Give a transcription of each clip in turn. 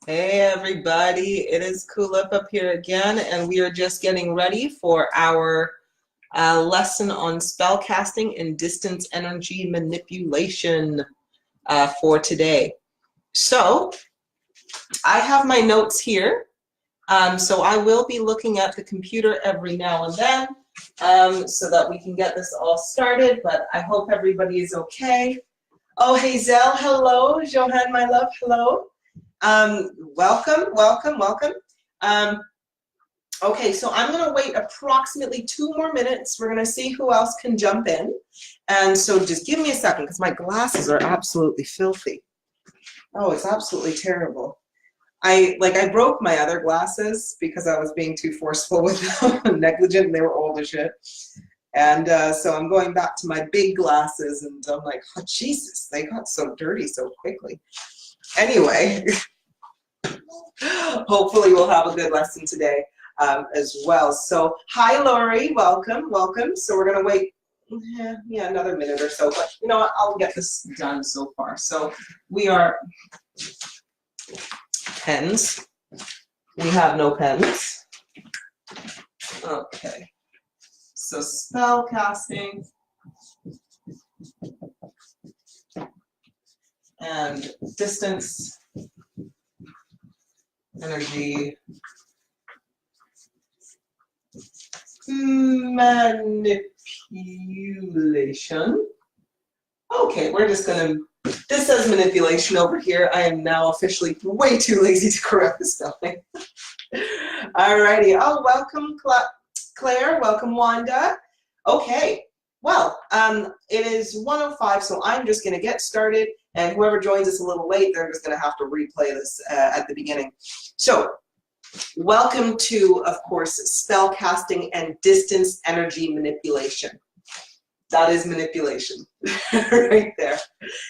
Hey everybody, it is Kulipup here again, and we are just getting ready for our lesson on spell casting and distance energy manipulation for today. So I have my notes here, so I will be looking at the computer every now and then so that we can get this all started, but I hope everybody is okay. Oh, Hazel, hello. Johan, my love, hello. Welcome. Okay, so I'm going to wait approximately 2 more minutes. We're going to see who else can jump in. And so just give me a second because my glasses are absolutely filthy. Oh, it's absolutely terrible. I broke my other glasses because I was being too forceful with them, negligent, and they were old as shit. And so I'm going back to my big glasses, and I'm like, oh, Jesus, they got so dirty so quickly. Anyway, hopefully we'll have a good lesson today as well. So hi, Lori, welcome. So we're going to wait another minute or so, but you know what, I'll get this done so far. So we are pens. We have no pens. Okay. So spell casting and distance energy manipulation. Okay, we're just gonna, this says manipulation over here. I am now officially way too lazy to correct the spelling. Alrighty, oh, welcome Claire, welcome Wanda. Okay, well, it is 1:05, so I'm just gonna get started, and whoever joins us a little late, they're just gonna have to replay this at the beginning. So, welcome to, of course, spell casting and distance energy manipulation. That is manipulation, right there.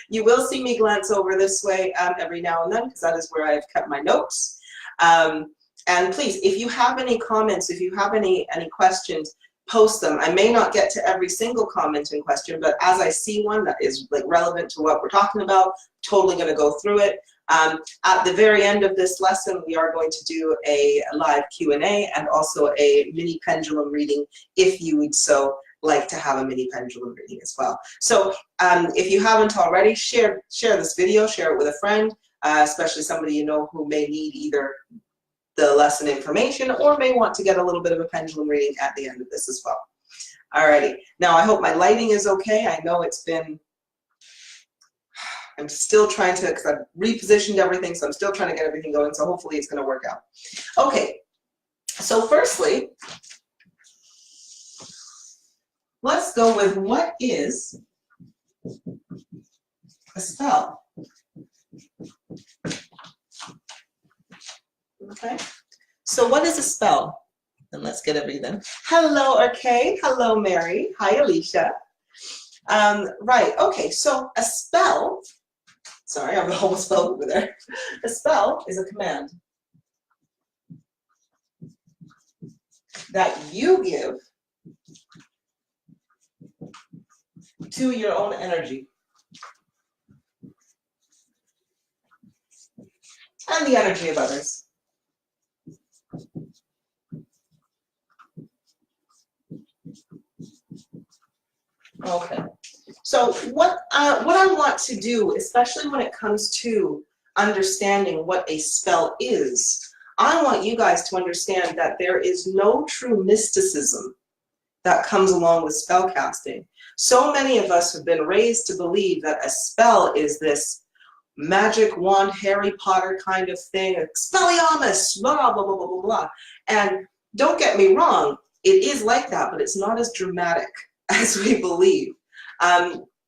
You will see me glance over this way every now and then, because that is where I've kept my notes. And please, if you have any comments, if you have any questions, post them. I may not get to every single comment and question, but as I see one that is like relevant to what we're talking about, totally going to go through it. At the very end of this lesson, we are going to do a live Q&A and also a mini pendulum reading if you would so like to have a mini pendulum reading as well. So if you haven't already, share this video, share it with a friend, especially somebody you know who may need either the lesson information or may want to get a little bit of a pendulum reading at the end of this as well. Alrighty, now I hope my lighting is okay. I know it's been, I'm still trying to, because I've repositioned everything, so I'm still trying to get everything going, so hopefully it's going to work out. Okay, so firstly, let's go with what is a spell? Okay, so what is a spell? And let's get everything. Hello, Arkay. Hello, Mary. Hi, Alicia. Right, okay, so a spell, sorry, I almost fell over there. A spell is a command that you give to your own energy and the energy of others. Okay, so what I want to do, especially when it comes to understanding what a spell is, I want you guys to understand that there is no true mysticism that comes along with spell casting. So many of us have been raised to believe that a spell is this magic wand, Harry Potter kind of thing, Expelliarmus, blah, blah, blah, blah, blah, blah. And don't get me wrong, it is like that, but it's not as dramatic as we believe.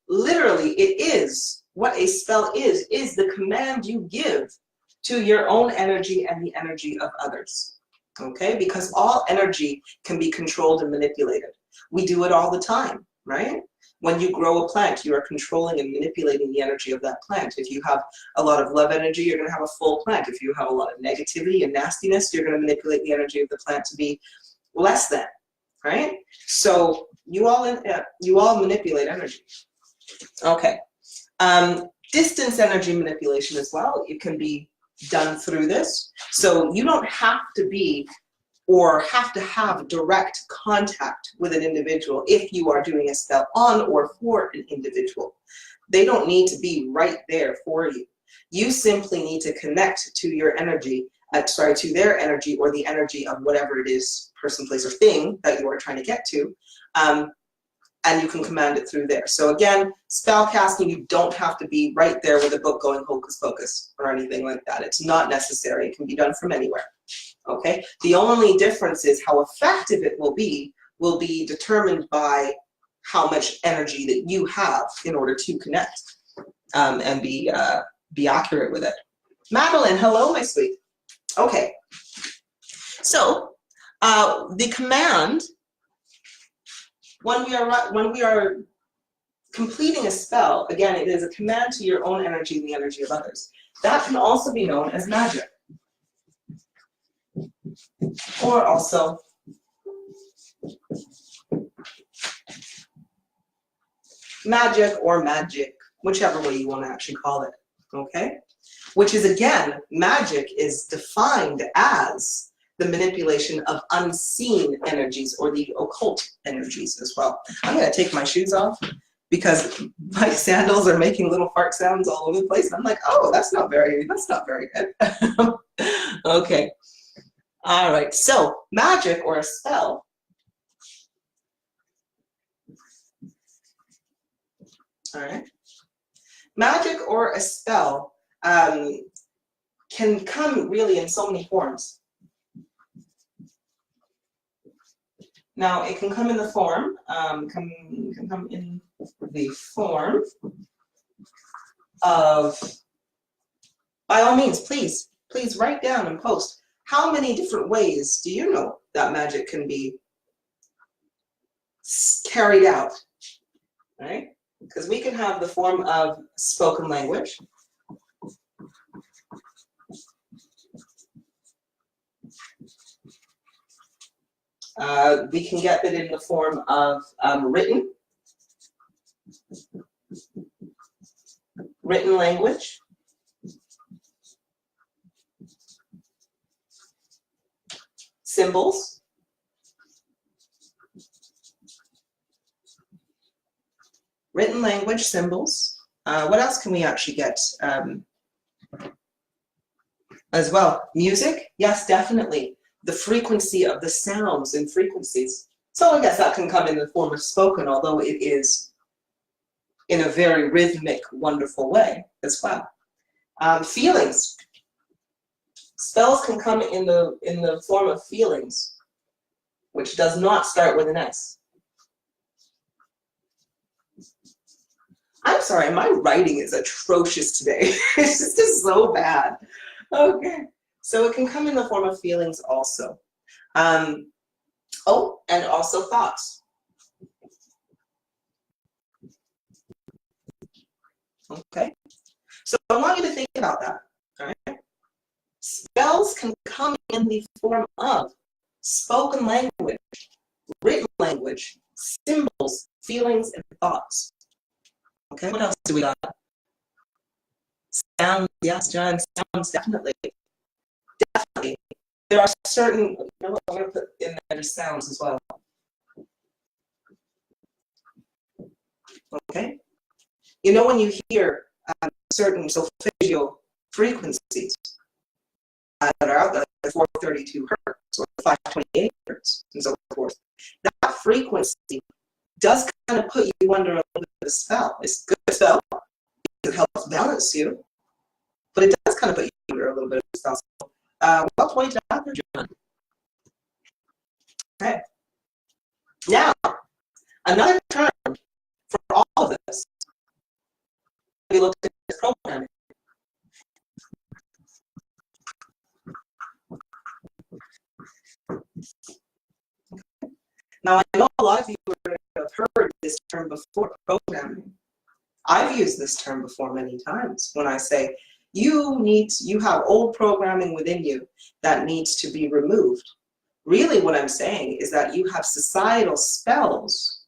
Literally, it is, what a spell is the command you give to your own energy and the energy of others. Okay, because all energy can be controlled and manipulated. We do it all the time, right? When you grow a plant, you are controlling and manipulating the energy of that plant. If you have a lot of love energy, you're going to have a full plant. If you have a lot of negativity and nastiness, you're going to manipulate the energy of the plant to be less than, right? So you all manipulate energy. Okay. Distance energy manipulation as well. It can be done through this. So you don't have to be or have to have direct contact with an individual if you are doing a spell on or for an individual. They don't need to be right there for you. You simply need to connect to your energy, to their energy or the energy of whatever it is, person, place, or thing that you are trying to get to, and you can command it through there. So again, spell casting, you don't have to be right there with a book going hocus pocus or anything like that. It's not necessary. It can be done from anywhere. Okay, the only difference is how effective it will be determined by how much energy that you have in order to connect and be accurate with it. Madeline, hello, my sweet. Okay, so the command, when we are completing a spell, again, it is a command to your own energy and the energy of others. That can also be known as magic. Or also magic or magic, whichever way you want to actually call it, okay? Which is, again, magic is defined as the manipulation of unseen energies or the occult energies as well. I'm going to take my shoes off because my sandals are making little fart sounds all over the place. And I'm like, oh, that's not very good. Okay. All right, so magic or a spell. All right. Magic or a spell can come really in so many forms. Now, it can come in the form, can come in the form of, by all means, please write down and post. How many different ways do you know that magic can be carried out, right? Because we can have the form of spoken language. We can get it in the form of written language. Symbols. Written language, symbols. What else can we actually get as well? Music, yes, definitely. The frequency of the sounds and frequencies. So I guess that can come in the form of spoken, although it is in a very rhythmic, wonderful way as well. Feelings. Spells can come in the form of feelings, which does not start with an S. I'm sorry, my writing is atrocious today. It's just so bad. Okay, so it can come in the form of feelings also. Oh, and also thoughts. Okay, so I want you to think about that, all right? Spells can come in the form of spoken language, written language, symbols, feelings, and thoughts. Okay, what else do we got? Sounds, yes, John, sounds, definitely. Definitely. There are certain, you know what, I'm going to put in there sounds as well. Okay? You know when you hear certain solfeggio frequencies that are out there, like 432 hertz or 528 hertz and so forth, that frequency does kind of put you under a little bit of a spell. It's a good spell. It helps balance you, but it does kind of put you under a little bit of a spell. So, well pointed out there, John. Okay. Now, another term for all of this, we looked at programming. Now, I know a lot of you have heard this term before, programming. I've used this term before many times when I say you have old programming within you that needs to be removed. Really what I'm saying is that you have societal spells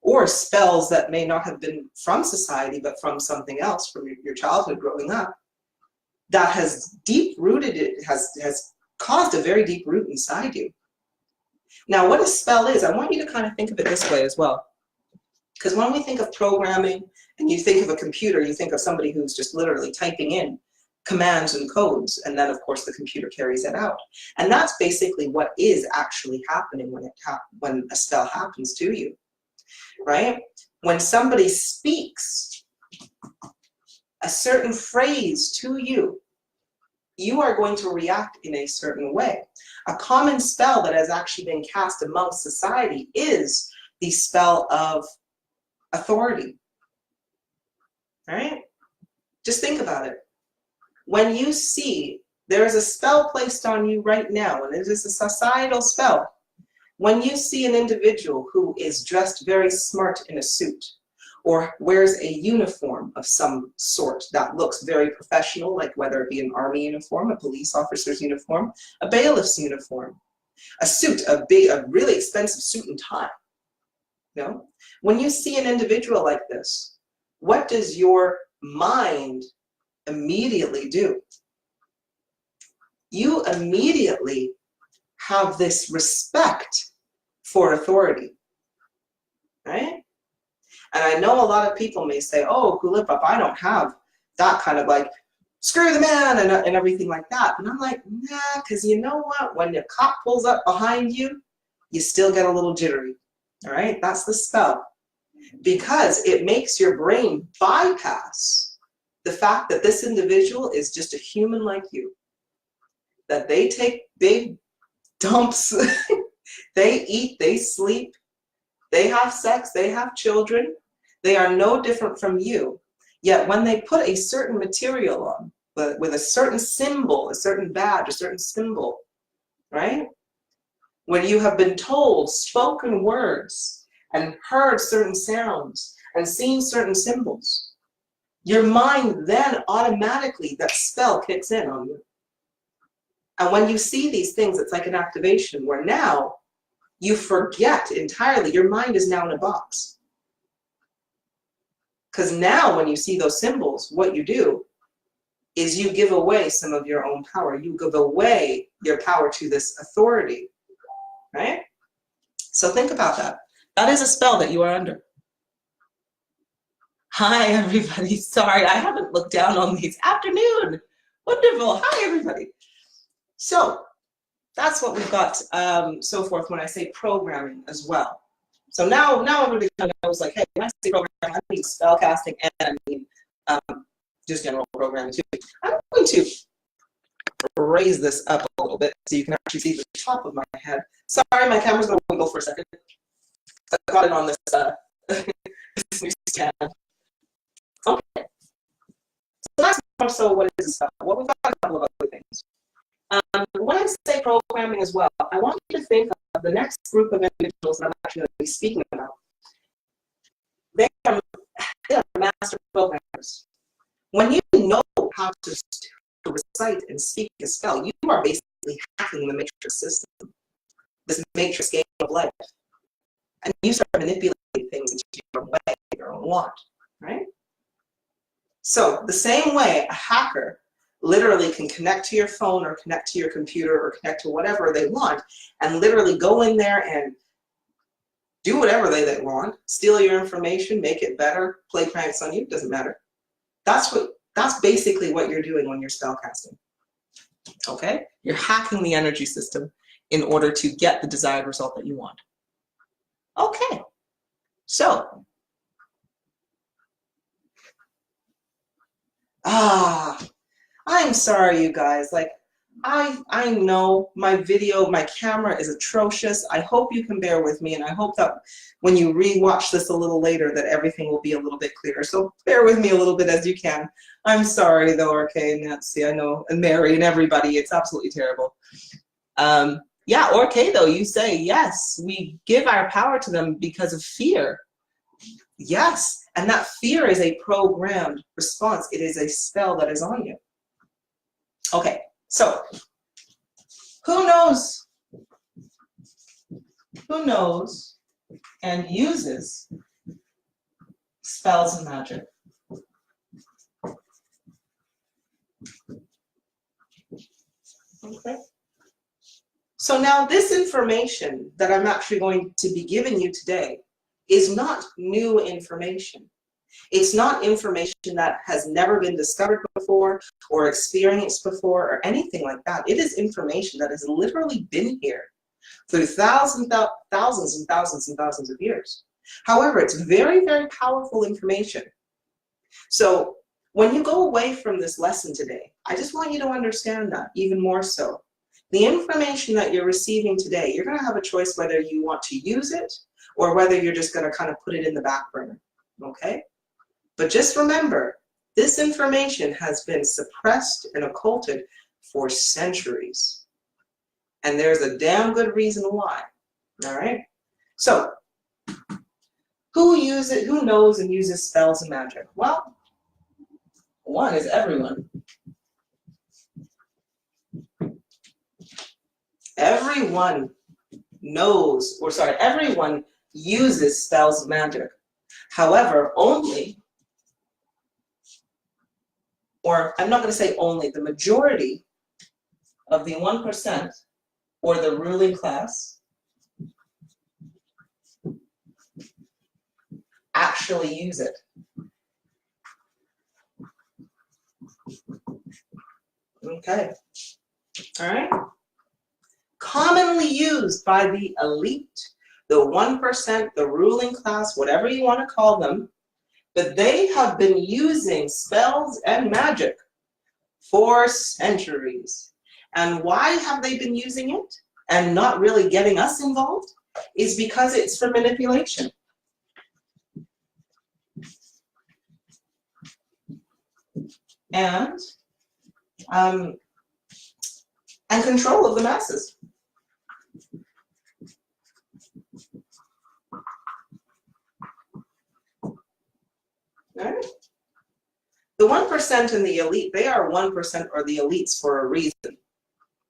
or spells that may not have been from society but from something else, from your childhood growing up, that has deep rooted, it has caused a very deep root inside you. Now, what a spell is, I want you to kind of think of it this way as well. Because when we think of programming and you think of a computer, you think of somebody who's just literally typing in commands and codes, and then of course the computer carries it out. And that's basically what is actually happening when a spell happens to you, right? When somebody speaks a certain phrase to you, you are going to react in a certain way. A common spell that has actually been cast amongst society is the spell of authority, right? Just think about it. When you see there is a spell placed on you right now, and it is a societal spell, when you see an individual who is dressed very smart in a suit, or wears a uniform of some sort that looks very professional, like whether it be an army uniform, a police officer's uniform, a bailiff's uniform, a suit, a really expensive suit and tie, you know? When you see an individual like this, what does your mind immediately do? You immediately have this respect for authority, right? And I know a lot of people may say, oh, Kulipup, I don't have that kind of like, screw the man and everything like that. And I'm like, nah, because you know what? When the cop pulls up behind you, you still get a little jittery, all right? That's the spell. Because it makes your brain bypass the fact that this individual is just a human like you. That they take big dumps, they eat, they sleep, they have sex, they have children, they are no different from you. Yet when they put a certain material on, with a certain symbol, a certain badge, a certain symbol, right? When you have been told spoken words and heard certain sounds and seen certain symbols, your mind then automatically, that spell kicks in on you. And when you see these things, it's like an activation where now you forget entirely. Your mind is now in a box. Because now when you see those symbols, what you do is you give away some of your own power. You give away your power to this authority, right? So think about that. That is a spell that you are under. Hi, everybody. Sorry, I haven't looked down on these. Afternoon. Wonderful. Hi, everybody. So that's what we've got, so forth when I say programming as well. So now everybody kind of knows, like, hey, when I say programming, I mean spell casting and I mean just general programming too. I'm going to raise this up a little bit so you can actually see the top of my head. Sorry, my camera's going to wiggle for a second. I got it on this, this new stand. Okay. So that's more so what is this spell. Well, we've got a couple of other things. When I say programming as well, I want you to think of the next group of individuals that I'm actually going to be speaking about. They are master programmers. When you know how to recite and speak a spell, you are basically hacking the matrix system, this matrix game of life. And you start manipulating things into your own way, your own want, right? So the same way a hacker literally can connect to your phone or connect to your computer or connect to whatever they want and literally go in there and do whatever they want, steal your information, make it better, play pranks on you, doesn't matter. That's basically what you're doing when you're spellcasting. Okay? You're hacking the energy system in order to get the desired result that you want. Okay. So, I'm sorry, you guys. Like, I know my camera is atrocious. I hope you can bear with me, and I hope that when you re-watch this a little later that everything will be a little bit clearer. So bear with me a little bit as you can. I'm sorry though, RK and Nancy, I know, and Mary and everybody, it's absolutely terrible. Yeah, RK though, you say, yes, we give our power to them because of fear. Yes, and that fear is a programmed response. It is a spell that is on you. Okay, so who knows and uses spells and magic? Okay. So now this information that I'm actually going to be giving you today is not new information. It's not information that has never been discovered before or experienced before or anything like that. It is information that has literally been here through thousands and thousands of years. However, it's very, very powerful information. So when you go away from this lesson today, I just want you to understand that even more so. The information that you're receiving today, you're going to have a choice whether you want to use it or whether you're just going to kind of put it in the back burner, okay? But just remember, this information has been suppressed and occulted for centuries. And there's a damn good reason why, all right? So, who knows and uses spells and magic? Well, one is everyone. Everyone knows, or sorry, everyone uses spells and magic. However, only, or I'm not going to say only, the majority of the 1% or the ruling class actually use it. Okay, all right. Commonly used by the elite, the 1%, the ruling class, whatever you want to call them, but they have been using spells and magic for centuries. And why have they been using it and not really getting us involved? Is because it's for manipulation. And control of the masses. All right. The 1% and the elite, they are 1% or the elites for a reason.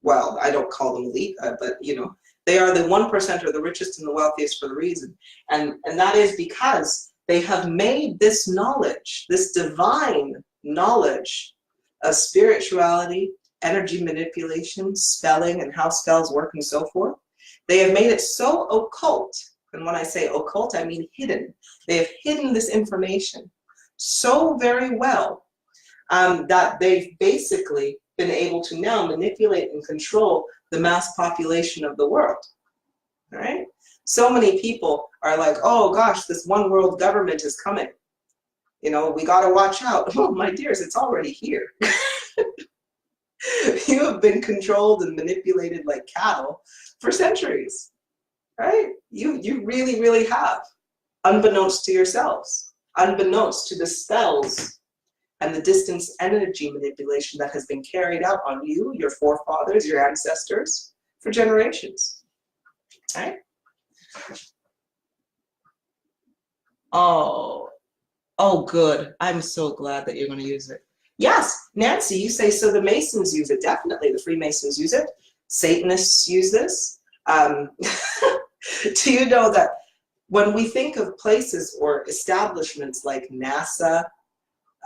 Well, I don't call them elite, but you know, they are the 1% or the richest and the wealthiest for the reason. And that is because they have made this knowledge, this divine knowledge of spirituality, energy manipulation, spelling, and how spells work and so forth. They have made it so occult, and when I say occult, I mean hidden. They have hidden this information so very well that they've basically been able to now manipulate and control the mass population of the world. All right? So many people are like, oh gosh, this one world government is coming. You know, we got to watch out. Oh, my dears, it's already here. You have been controlled and manipulated like cattle for centuries, right? You really, really have, unbeknownst to yourselves, unbeknownst to the spells and the distance energy manipulation that has been carried out on you, your forefathers, your ancestors, for generations, right? Oh, good. I'm so glad that you're going to use it. Yes, Nancy, you say, so the Masons use it. Definitely, the Freemasons use it. Satanists use this. Do you know that when we think of places or establishments like NASA,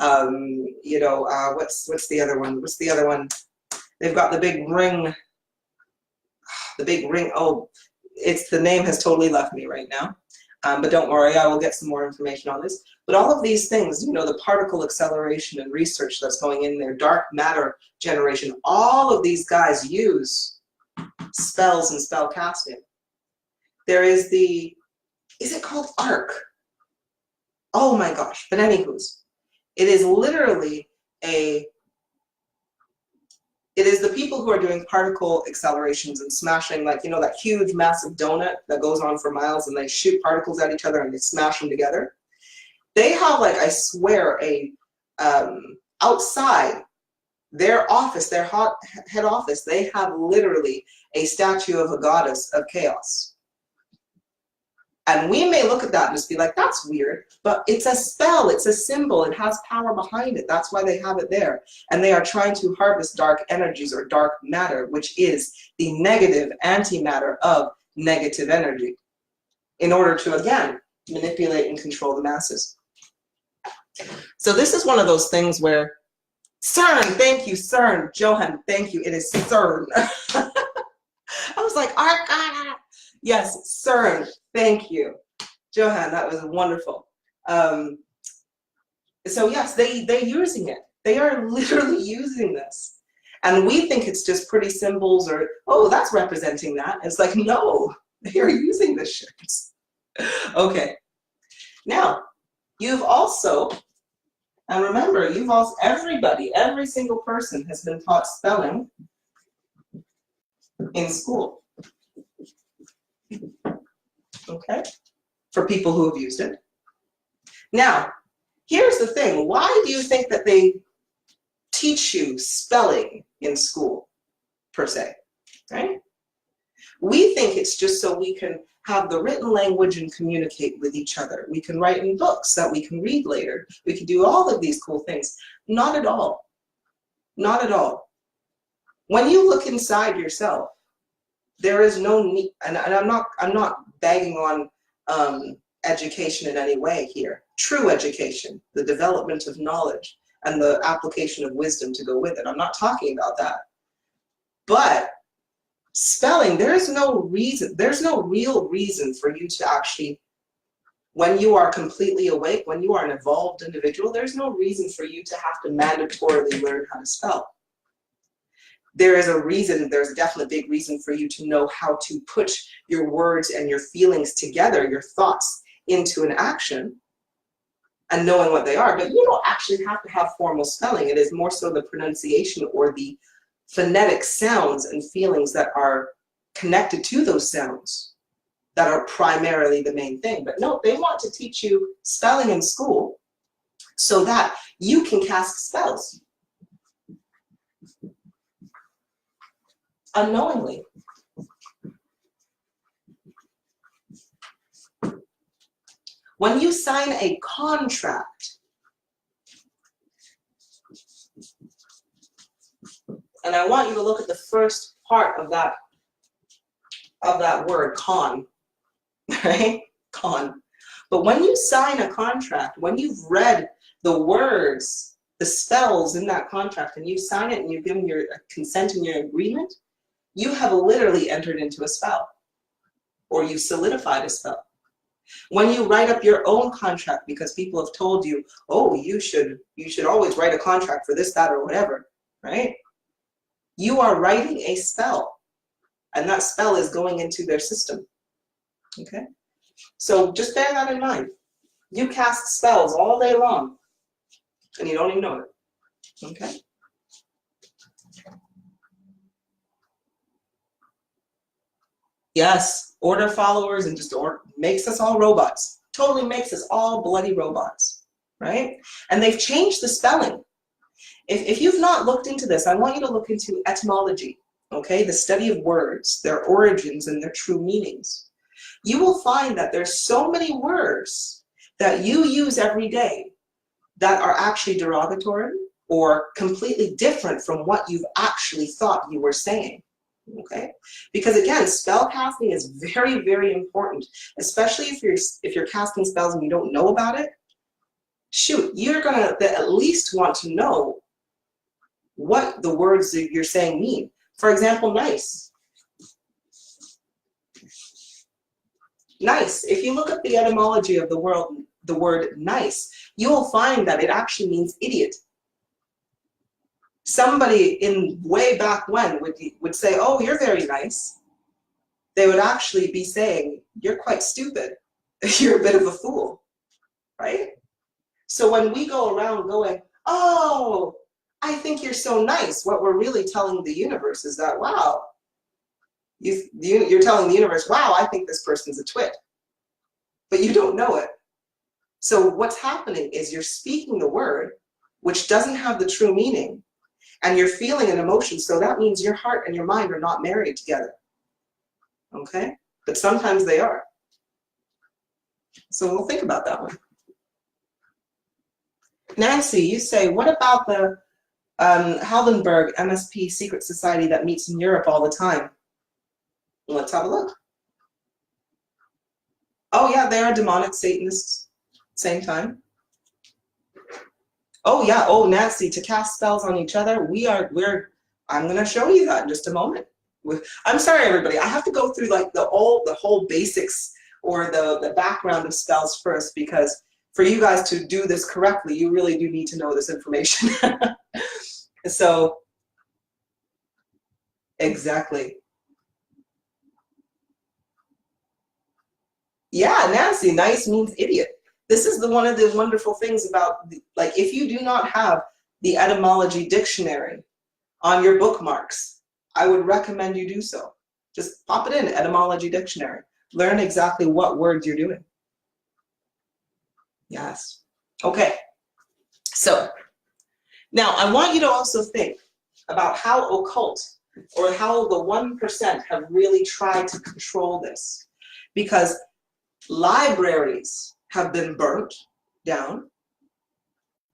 you know, what's the other one? What's the other one? They've got the big ring. The big ring. Oh, the name has totally left me right now. But don't worry, I will get some more information on this. But all of these things, you know, the particle acceleration and research that's going in there, dark matter generation, all of these guys use spells and spell casting. There is is it called ARC? Oh my gosh, but anywho's, it is literally it is the people who are doing particle accelerations and smashing, like, you know, that huge massive donut that goes on for miles and they shoot particles at each other and they smash them together. They have, like, I swear, outside their office, their head office, they have literally a statue of a goddess of chaos. And we may look at that and just be like, that's weird, but it's a spell, it's a symbol, it has power behind it. That's why they have it there. And they are trying to harvest dark energies or dark matter, which is the negative antimatter of negative energy, in order to, again, manipulate and control the masses. So this is one of those things where CERN, thank you, CERN. Johan, thank you. It is CERN. I was like, Arcana. Yes, CERN, thank you. Johan, that was wonderful. So yes, they're using it. They are literally using this. And we think it's just pretty symbols or, oh, that's representing that. It's like, no, they are using this shit. Okay. Now, you've also, and remember, you've also, everybody, every single person has been taught spelling in school. Okay? For people who have used it. Now, here's the thing. Why do you think that they teach you spelling in school, per se, right? We think it's just so we can have the written language and communicate with each other. We can write in books that we can read later. We can do all of these cool things. Not at all. Not at all. When you look inside yourself, there is no need, and I'm not bagging on education in any way here. True education, the development of knowledge, and the application of wisdom to go with it. I'm not talking about that. But spelling, there's no real reason for you to actually, when you are completely awake, when you are an evolved individual, there's no reason for you to have to mandatorily learn how to spell. There is a reason, there's a definite big reason for you to know how to put your words and your feelings together, your thoughts into an action, and knowing what they are. But you don't actually have to have formal spelling. It is more so the pronunciation or the phonetic sounds and feelings that are connected to those sounds that are primarily the main thing. But no, they want to teach you spelling in school so that you can cast spells unknowingly. When you sign a contract, and I want you to look at the first part of that word, con, right? Con. But when you sign a contract, when you've read the words, the spells in that contract, and you sign it and you've given your consent and your agreement, you have literally entered into a spell, or you've solidified a spell. When you write up your own contract because people have told you, oh, you should always write a contract for this, that, or whatever, right? You are writing a spell, and that spell is going into their system, okay? So just bear that in mind. You cast spells all day long, and you don't even know it, okay? Yes, order followers and just makes us all robots. Totally makes us all bloody robots, right? And they've changed the spelling. If you've not looked into this, I want you to look into etymology, okay? The study of words, their origins and their true meanings. You will find that there's so many words that you use every day that are actually derogatory or completely different from what you've actually thought you were saying. Okay, because again, spell casting is very, very important, especially if you're casting spells and you don't know about it. Shoot, you're gonna at least want to know what the words that you're saying mean. For example, nice. Nice. If you look at the etymology of the word nice, you will find that it actually means idiot. Somebody in way back when would say, oh, you're very nice. They would actually be saying, you're quite stupid. You're a bit of a fool, right? So when we go around going, oh, I think you're so nice, what we're really telling the universe is that, wow, you're telling the universe, wow, I think this person's a twit. But you don't know it. So what's happening is you're speaking the word, which doesn't have the true meaning, and you're feeling an emotion, so that means your heart and your mind are not married together, okay? But sometimes they are. So we'll think about that one. Nancy, you say, what about the Haldenberg MSP secret society that meets in Europe all the time? Let's have a look. Oh yeah, they are demonic Satanists, same time. Oh yeah, oh Nancy, to cast spells on each other, I'm gonna show you that in just a moment. I'm sorry everybody, I have to go through like the whole basics or the background of spells first, because for you guys to do this correctly, you really do need to know this information. So, exactly. Yeah, Nancy, nice means idiot. This is one of the wonderful things about, like, if you do not have the etymology dictionary on your bookmarks, I would recommend you do so. Just pop it in, etymology dictionary. Learn exactly what words you're doing. Yes. Okay. So now I want you to also think about how occult or how the 1% have really tried to control this, because libraries have been burnt down,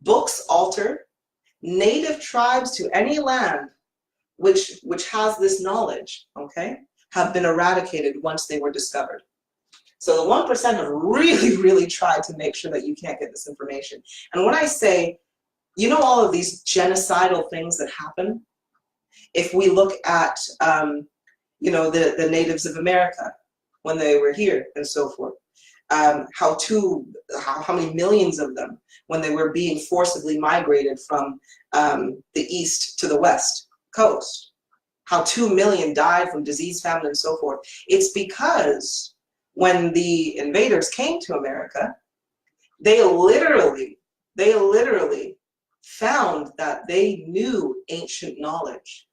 books altered, native tribes to any land which has this knowledge, okay, have been eradicated once they were discovered. So the 1% have really, really tried to make sure that you can't get this information. And when I say, you know, all of these genocidal things that happen, if we look at, you know, the natives of America when they were here and so forth, how many millions of them when they were being forcibly migrated from the east to the west coast, how 2 million died from disease, famine, and so forth. It's because when the invaders came to America, they literally found that they knew ancient knowledge.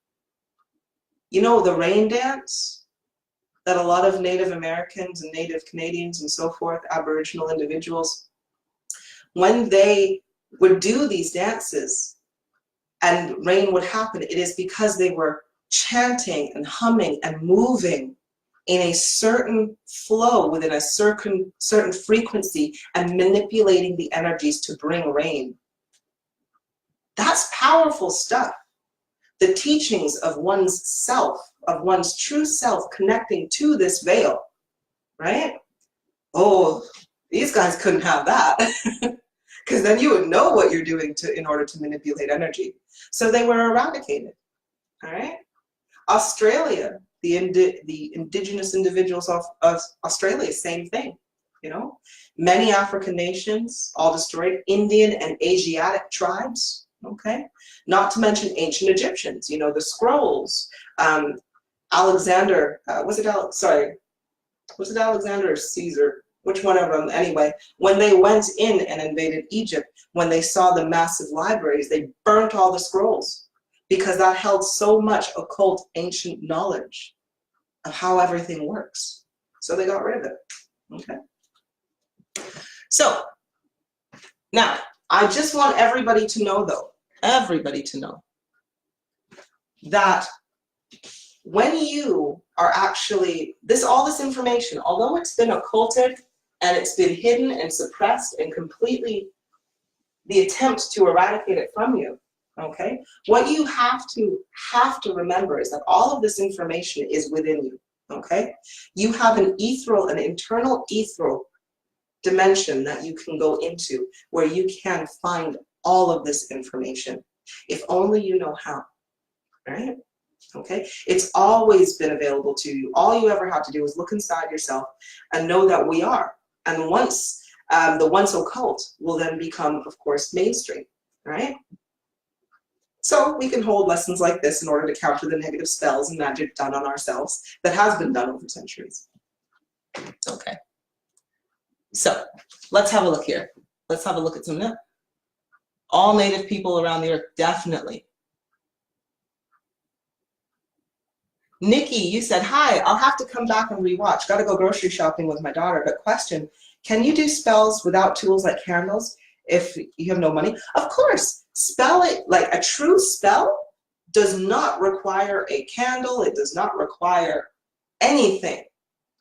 You know, the rain dance that a lot of Native Americans and Native Canadians and so forth, Aboriginal individuals, when they would do these dances and rain would happen, it is because they were chanting and humming and moving in a certain flow within a certain frequency and manipulating the energies to bring rain. That's powerful stuff. The teachings of one's self, of one's true self connecting to this veil, right? Oh, these guys couldn't have that, because then you would know what you're doing in order to manipulate energy. So they were eradicated, all right? Australia, the indigenous individuals of Australia, same thing, you know? Many African nations, all destroyed, Indian and Asiatic tribes, okay? Not to mention ancient Egyptians, you know, the scrolls. Alexander, was it Alexander or Caesar? Which one of them? Anyway, when they went in and invaded Egypt, when they saw the massive libraries, they burnt all the scrolls because that held so much occult ancient knowledge of how everything works. So they got rid of it, okay? So now, I just want everybody to know though, everybody to know that when you are actually, all this information, although it's been occulted and it's been hidden and suppressed and completely the attempt to eradicate it from you, okay? What you have to remember is that all of this information is within you, okay? You have an internal ethereal dimension that you can go into where you can find all of this information, if only you know how, right? Okay, it's always been available to you. All you ever have to do is look inside yourself and know that we are. And once the once occult will then become, of course, mainstream, right? So we can hold lessons like this in order to counter the negative spells and magic done on ourselves that has been done over centuries. Okay, so let's have a look here. Let's have a look at some of them. All native people around the earth, definitely. Nikki, you said, hi, I'll have to come back and rewatch. Got to go grocery shopping with my daughter. But question, can you do spells without tools like candles if you have no money? Of course. Spell it, like a true spell does not require a candle. It does not require anything,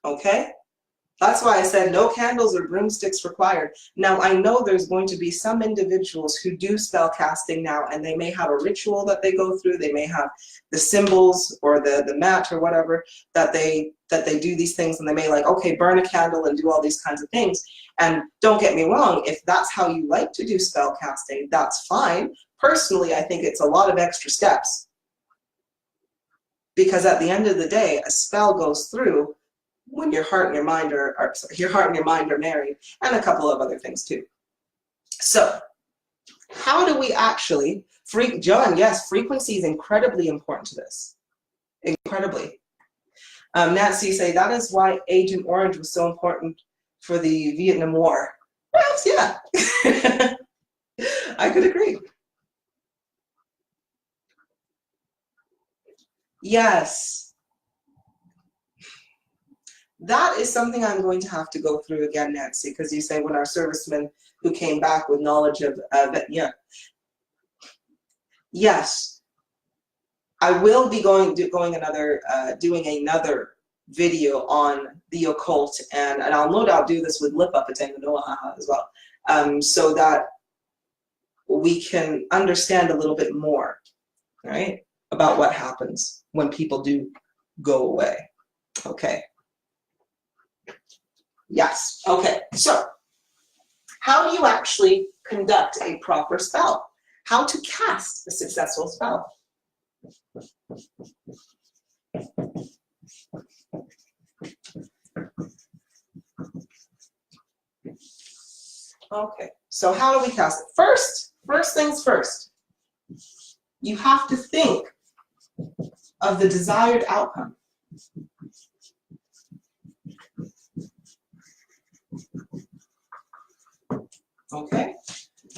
okay? That's why I said no candles or broomsticks required. Now, I know there's going to be some individuals who do spell casting now, and they may have a ritual that they go through. They may have the symbols or the mat or whatever that they do these things, and they may like, okay, burn a candle and do all these kinds of things. And don't get me wrong, if that's how you like to do spell casting, that's fine. Personally, I think it's a lot of extra steps. Because at the end of the day, a spell goes through when your heart and your mind are married, and a couple of other things too. So, how do we actually, John, yes, frequency is incredibly important to this. Incredibly. Nancy say, that is why Agent Orange was so important for the Vietnam War. Perhaps, yeah. I could agree. Yes. That is something I'm going to have to go through again, Nancy, because you say when our servicemen who came back with knowledge of yeah. Yes. I will be doing another video on the occult, and I'll no doubt do this with Kulipup as well, so that we can understand a little bit more, right, about what happens when people do go away. Okay. Yes. Okay. So, how do you actually conduct a proper spell? How to cast a successful spell? Okay. So how do we cast it? First things first. You have to think of the desired outcome. Okay,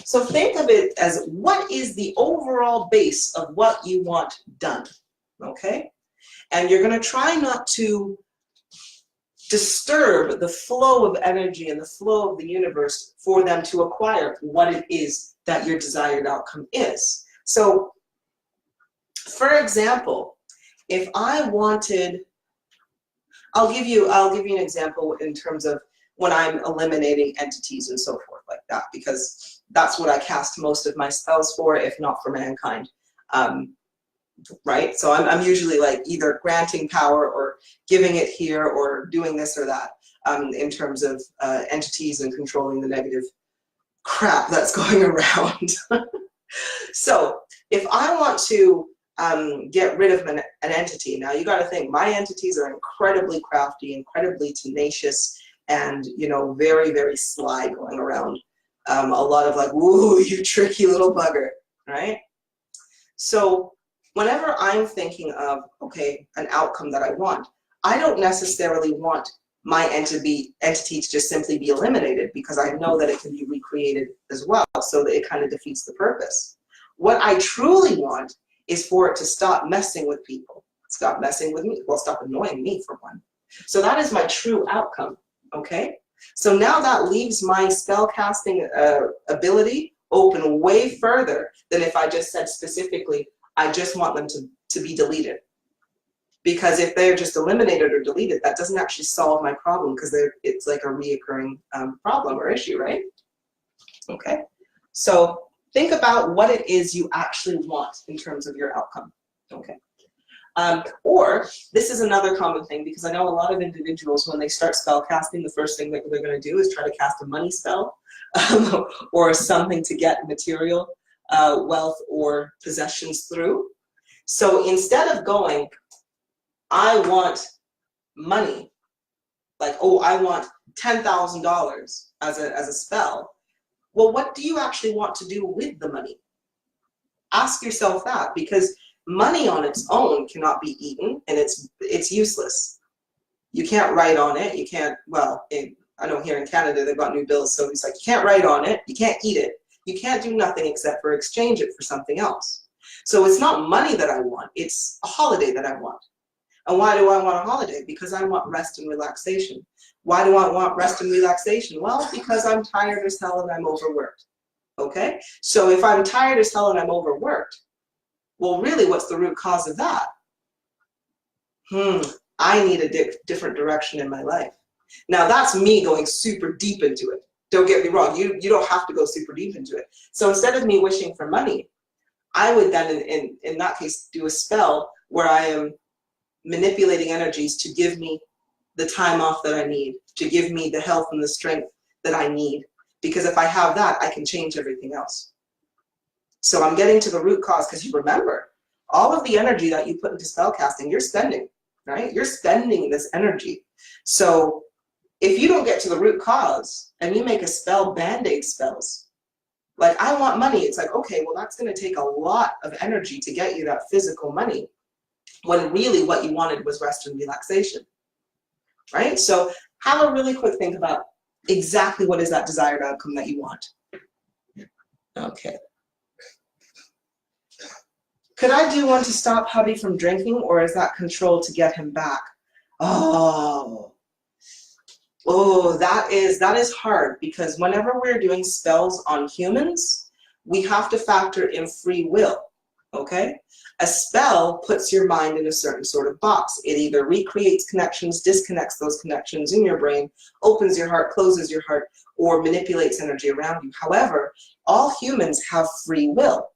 so think of it as what is the overall base of what you want done, okay? And you're going to try not to disturb the flow of energy and the flow of the universe for them to acquire what it is that your desired outcome is. So, for example, if I wanted, I'll give you an example in terms of when I'm eliminating entities and so forth like that, because that's what I cast most of my spells for, if not for mankind, right? So I'm usually like either granting power or giving it here or doing this or that in terms of entities and controlling the negative crap that's going around. So if I want to get rid of an entity, now you got to think my entities are incredibly crafty, incredibly tenacious, and, you know, very, very sly going around. A lot of like, ooh, you tricky little bugger, right? So whenever I'm thinking of, okay, an outcome that I want, I don't necessarily want my entity to just simply be eliminated, because I know that it can be recreated as well, so that it kind of defeats the purpose. What I truly want is for it to stop messing with people, stop messing with me, well, stop annoying me for one. So that is my true outcome. Okay, so now that leaves my spell casting ability open way further than if I just said specifically, I just want them to be deleted. Because if they're just eliminated or deleted, that doesn't actually solve my problem, because it's like a reoccurring problem or issue, right? Okay, so think about what it is you actually want in terms of your outcome. Okay. Or this is another common thing, because I know a lot of individuals, when they start spell casting, the first thing that they're going to do is try to cast a money spell or something to get material wealth or possessions through. So instead of going, I want money, like, oh, I want $10,000 as a spell. Well, what do you actually want to do with the money? Ask yourself that, because money on its own cannot be eaten, and it's useless. You can't write on it. You can't, well, I know here in Canada they've got new bills, so it's like you can't write on it. You can't eat it. You can't do nothing except for exchange it for something else. So it's not money that I want. It's a holiday that I want. And why do I want a holiday? Because I want rest and relaxation. Why do I want rest and relaxation? Well, because I'm tired as hell and I'm overworked. Okay? So if I'm tired as hell and I'm overworked, well, really, what's the root cause of that? I need a different direction in my life. Now, that's me going super deep into it. Don't get me wrong. You don't have to go super deep into it. So instead of me wishing for money, I would then, in that case, do a spell where I am manipulating energies to give me the time off that I need, to give me the health and the strength that I need, because if I have that, I can change everything else. So I'm getting to the root cause, because you remember, all of the energy that you put into spell casting, you're spending, right? You're spending this energy. So if you don't get to the root cause and you make a spell, band-aid spells, like I want money, it's like, okay, well, that's going to take a lot of energy to get you that physical money, when really what you wanted was rest and relaxation, right? So have a really quick think about exactly what is that desired outcome that you want. Okay. Could I do one to stop hubby from drinking, or is that control to get him back? Oh, that is hard, because whenever we're doing spells on humans, we have to factor in free will, okay? A spell puts your mind in a certain sort of box. It either recreates connections, disconnects those connections in your brain, opens your heart, closes your heart, or manipulates energy around you. However, all humans have free will.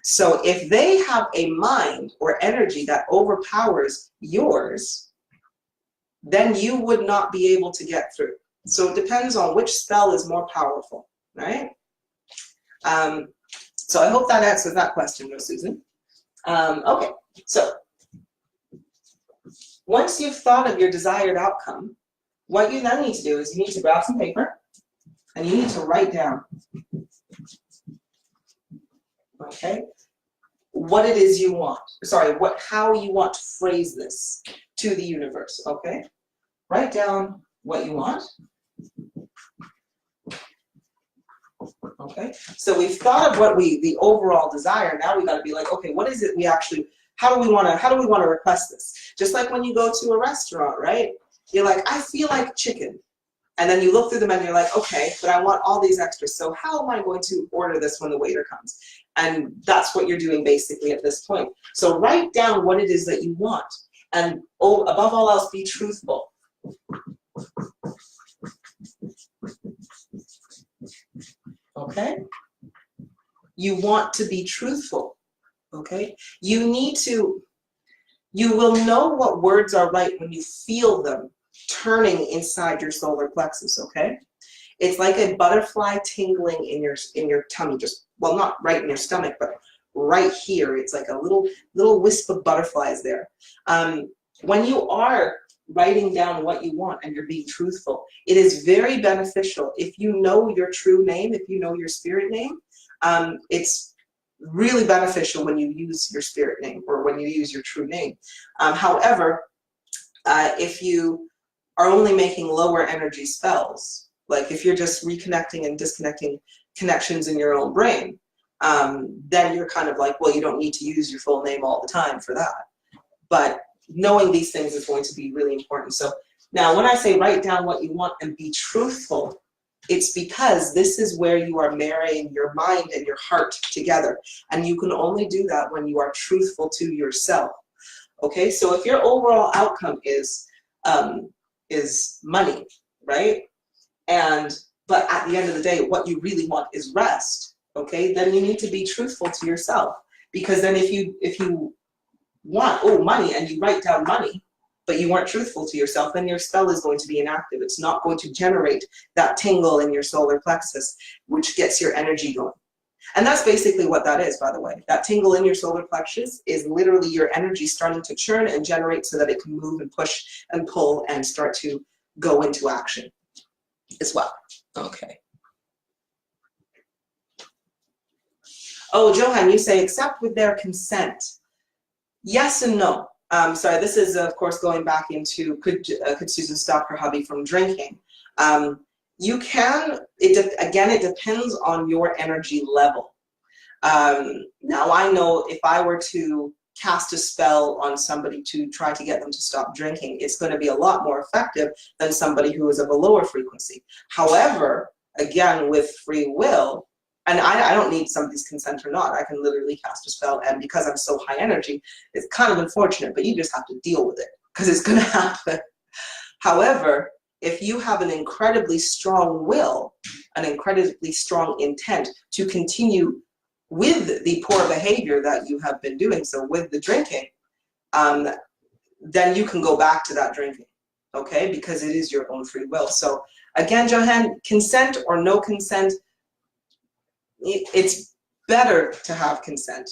So if they have a mind or energy that overpowers yours, then you would not be able to get through. So it depends on which spell is more powerful, right? So I hope that answers that question, though, Susan. Okay, so once you've thought of your desired outcome, what you then need to do is you need to grab some paper and you need to write down, okay, what it is you want. Sorry, how you want to phrase this to the universe, okay? Write down what you want. Okay, so we've thought of what the overall desire. Now we got to be like, okay, what is it we actually, how do we want to request this? Just like when you go to a restaurant, right? You're like, I feel like chicken. And then you look through the menu, you're like, okay, but I want all these extras. So how am I going to order this when the waiter comes? And that's what you're doing basically at this point. So write down what it is that you want. And above all else, be truthful. Okay? You want to be truthful. Okay? You will know what words are right when you feel them turning inside your solar plexus, okay? It's like a butterfly tingling in your tummy, just, well, not right in your stomach, but right here. It's like a little wisp of butterflies there. When you are writing down what you want and you're being truthful, it is very beneficial. If you know your true name, if you know your spirit name, it's really beneficial when you use your spirit name or when you use your true name. However, if you are only making lower energy spells, like if you're just reconnecting and disconnecting connections in your own brain, then you're kind of like, well, you don't need to use your full name all the time for that. But knowing these things is going to be really important. So now when I say write down what you want and be truthful, it's because this is where you are marrying your mind and your heart together. And you can only do that when you are truthful to yourself. Okay, so if your overall outcome is money, right? But at the end of the day, what you really want is rest, okay? Then you need to be truthful to yourself. Because then if you want, money, and you write down money, but you weren't truthful to yourself, then your spell is going to be inactive. It's not going to generate that tingle in your solar plexus, which gets your energy going. And that's basically what that is, by the way. That tingle in your solar plexus is literally your energy starting to churn and generate so that it can move and push and pull and start to go into action as well. Okay. Oh, Johan, you say, except with their consent. Yes and no. Sorry, this is, of course, going back into could Susan stop her hubby from drinking? You can, again, it depends on your energy level. Now, I know if I were to cast a spell on somebody to try to get them to stop drinking, it's going to be a lot more effective than somebody who is of a lower frequency. However, again, with free will, and I don't need somebody's consent or not, I can literally cast a spell, and because I'm so high energy, it's kind of unfortunate, but you just have to deal with it, because it's going to happen. However, if you have an incredibly strong will, an incredibly strong intent to continue with the poor behavior that you have been doing, so with the drinking, then you can go back to that drinking, okay? Because it is your own free will. So Again, Johan, consent or no consent, it's better to have consent,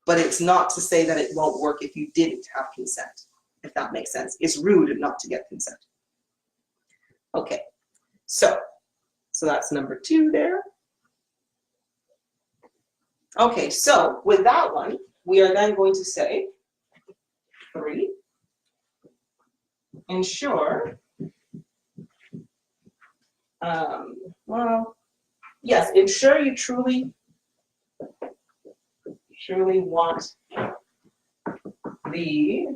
but it's not to say that it won't work if you didn't have consent, if that makes sense. It's rude not to get consent. Okay, so that's number 2 there. Okay, so with that one, we are then going to say 3, ensure, well, yes, ensure you truly want the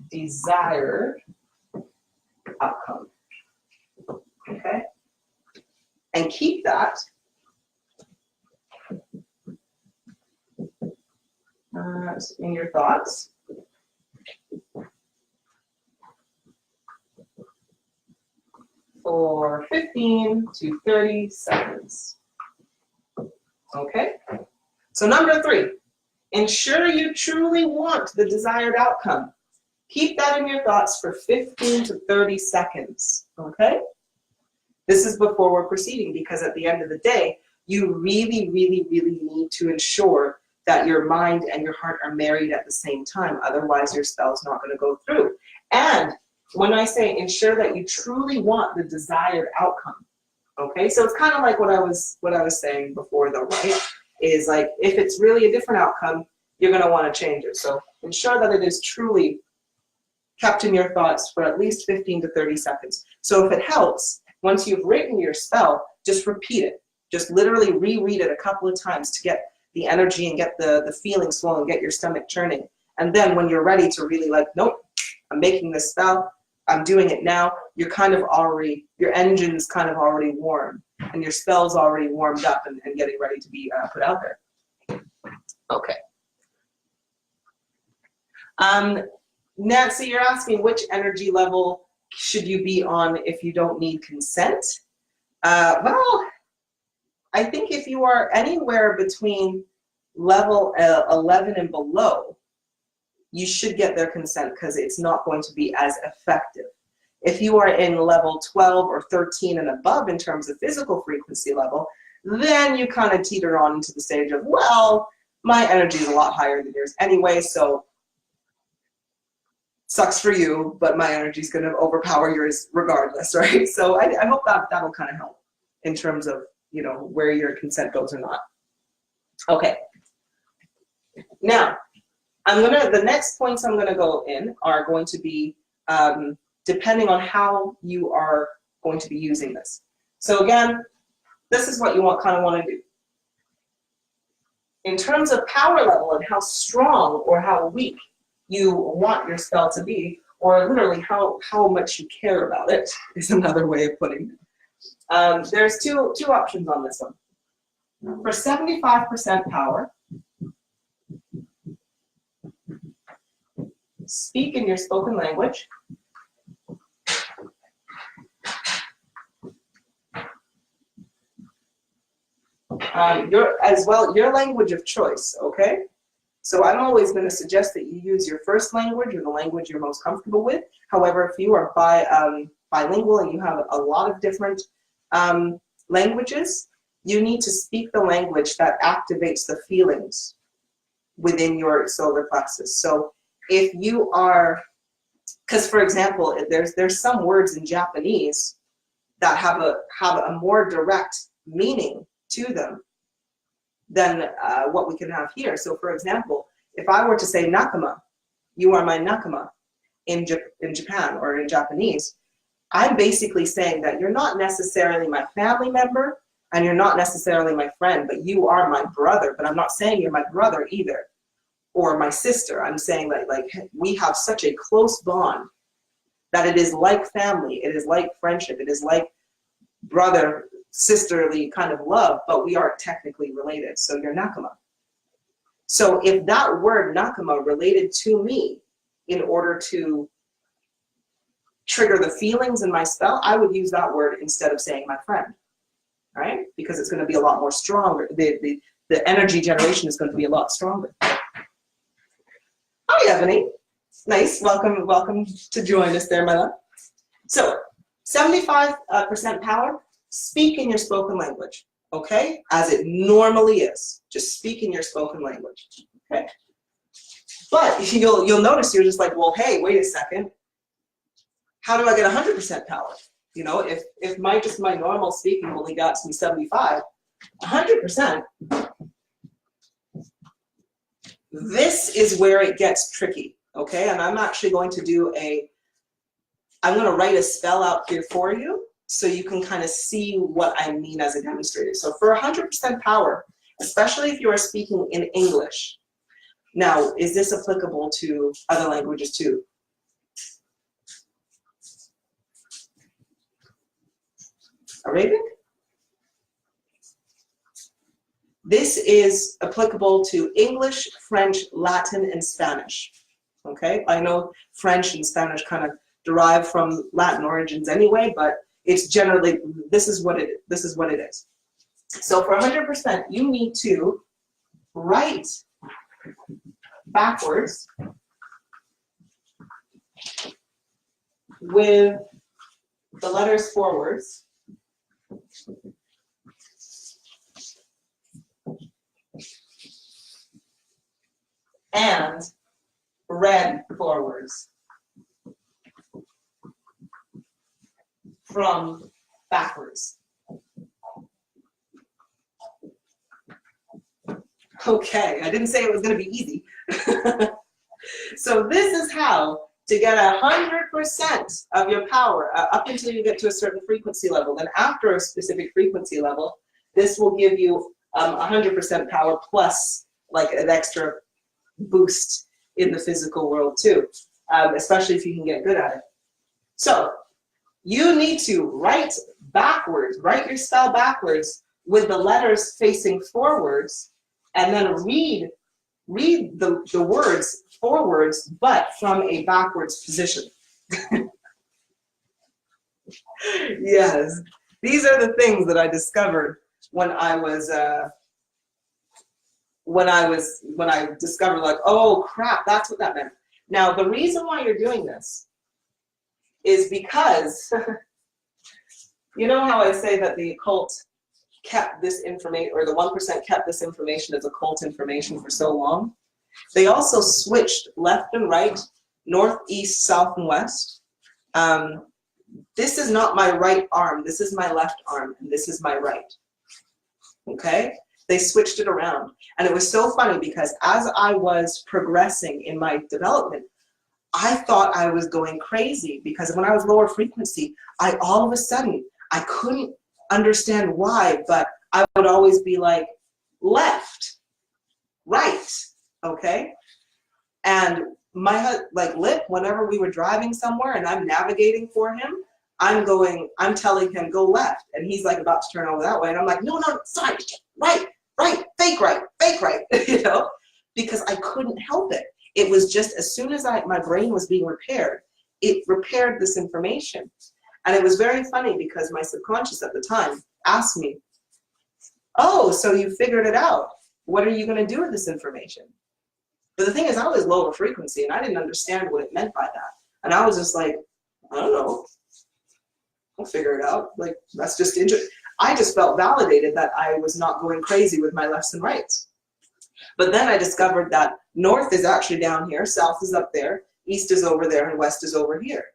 desired outcome. Okay? And keep that in your thoughts for 15 to 30 seconds. Okay? So number 3, ensure you truly want the desired outcome. Keep that in your thoughts for 15 to 30 seconds. Okay? This is before we're proceeding, because at the end of the day, you really, really, really need to ensure that your mind and your heart are married at the same time. Otherwise, your spell's not going to go through. And when I say ensure that you truly want the desired outcome, okay? So it's kind of like what I was saying before, though, right? Is like, if it's really a different outcome, you're going to want to change it. So ensure that it is truly kept in your thoughts for at least 15 to 30 seconds. So if it helps, once you've written your spell, just repeat it. Just literally reread it a couple of times to get the energy and get the feelings flowing, get your stomach churning. And then when you're ready to really like, nope, I'm making this spell, I'm doing it now, you're kind of already, your engine's kind of already warm, and your spell's already warmed up and getting ready to be put out there. Okay. Nancy, you're asking which energy level should you be on if you don't need consent? Well, I think if you are anywhere between level 11 and below, you should get their consent, because it's not going to be as effective. If you are in level 12 or 13 and above in terms of physical frequency level, then you kind of teeter on into the stage of, well, my energy is a lot higher than yours anyway, so sucks for you, but my energy is going to overpower yours regardless, right? So I hope that'll kind of help in terms of, you know, where your consent goes or not. Okay. Now, the next points I'm gonna go in are going to be depending on how you are going to be using this. So again, this is what you kind of want to do. In terms of power level and how strong or how weak you want your spell to be, or literally how much you care about it, is another way of putting it. There's two options on this one. For 75% power, speak in your spoken language. Your language of choice, okay? So I'm always going to suggest that you use your first language or the language you're most comfortable with. However, if you are bilingual and you have a lot of different languages, you need to speak the language that activates the feelings within your solar plexus. So if you are, because for example, there's some words in Japanese that have a more direct meaning to them than what we can have here. So for example, if I were to say nakama, you are my nakama in Japan or in Japanese, I'm basically saying that you're not necessarily my family member and you're not necessarily my friend, but you are my brother. But I'm not saying you're my brother either, or my sister. I'm saying that like we have such a close bond that it is like family, it is like friendship, it is like brother, sisterly kind of love, but we aren't technically related. So you're nakama. So if that word nakama related to me in order to trigger the feelings in my spell, I would use that word instead of saying my friend, right? Because it's going to be a lot more stronger. The energy generation is going to be a lot stronger. Hi, Ebony. Nice. Welcome to join us there, my love. So 75% power, speak in your spoken language, okay? As it normally is. Just speak in your spoken language, okay? But you'll notice you're just like, well, hey, wait a second. How do I get 100% power? You know, if just my normal speaking only got me 75, 100%, this is where it gets tricky, okay? And I'm actually going to I'm going to write a spell out here for you so you can kind of see what I mean as a demonstrator. So for 100% power, especially if you are speaking in English. Now, is this applicable to other languages too? Arabic? This is applicable to English, French, Latin, and Spanish. Okay, I know French and Spanish kind of derive from Latin origins anyway, but it's generally, this is what it is. So for 100%, you need to write backwards with the letters forwards. And read forwards from backwards. Okay, I didn't say it was going to be easy. So this is how to get 100% of your power up until you get to a certain frequency level. Then after a specific frequency level, this will give you 100% power plus like an extra boost in the physical world too, especially if you can get good at it. So you need to write backwards, write your spell backwards with the letters facing forwards, and then read the words forwards, but from a backwards position. Yes, these are the things that I discovered when I discovered, like, oh crap, that's what that meant. Now, the reason why you're doing this is because, you know how I say that the occult kept this information, or the 1% kept this information as occult information for so long? They also switched left and right, north, east, south, and west. This is not my right arm, this is my left arm, and this is my right. Okay? They switched it around. And it was so funny because as I was progressing in my development, I thought I was going crazy because when I was lower frequency, all of a sudden, I couldn't understand why, but I would always be like, left, right, okay? And my Lip, whenever we were driving somewhere and I'm navigating for him, I'm telling him, go left. And he's like about to turn over that way. And I'm like, no, sorry, right, fake right, you know, because I couldn't help it. It was just as soon as my brain was being repaired, it repaired this information. And it was very funny because my subconscious at the time asked me, oh, so you figured it out. What are you going to do with this information? But the thing is, I was lower frequency and I didn't understand what it meant by that. And I was just like, I don't know. I'll figure it out. Like, that's just interesting. I just felt validated that I was not going crazy with my lefts and rights. But then I discovered that north is actually down here, south is up there, east is over there, and west is over here.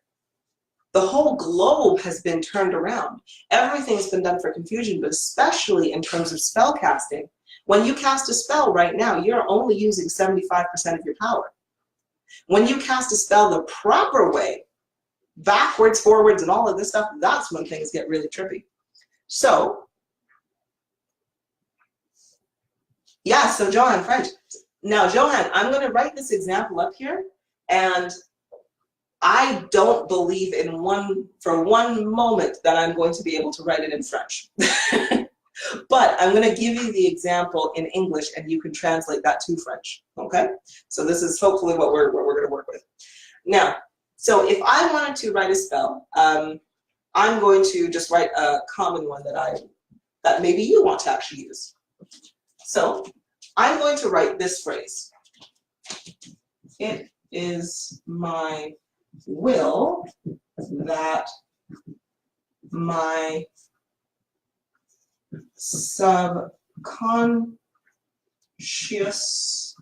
The whole globe has been turned around. Everything's been done for confusion, but especially in terms of spell casting. When you cast a spell right now, you're only using 75% of your power. When you cast a spell the proper way, backwards, forwards, and all of this stuff, that's when things get really trippy. So, yeah, so Johan, French. Now, Johan, I'm going to write this example up here, and I don't believe for one moment that I'm going to be able to write it in French. But I'm going to give you the example in English, and you can translate that to French, okay? So this is hopefully what we're going to work with. Now, so if I wanted to write a spell, I'm going to just write a common one that maybe you want to actually use. So I'm going to write this phrase. It is my will that my subconscious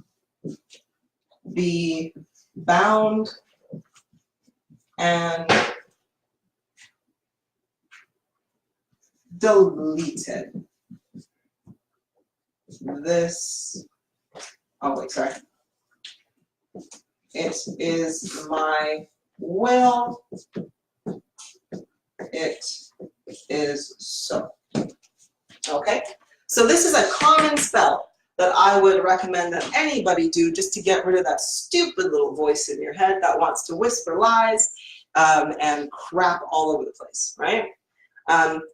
be bound and deleted. This, oh wait, sorry. It is my will. It is so. Okay, so this is a common spell that I would recommend that anybody do just to get rid of that stupid little voice in your head that wants to whisper lies and crap all over the place, right?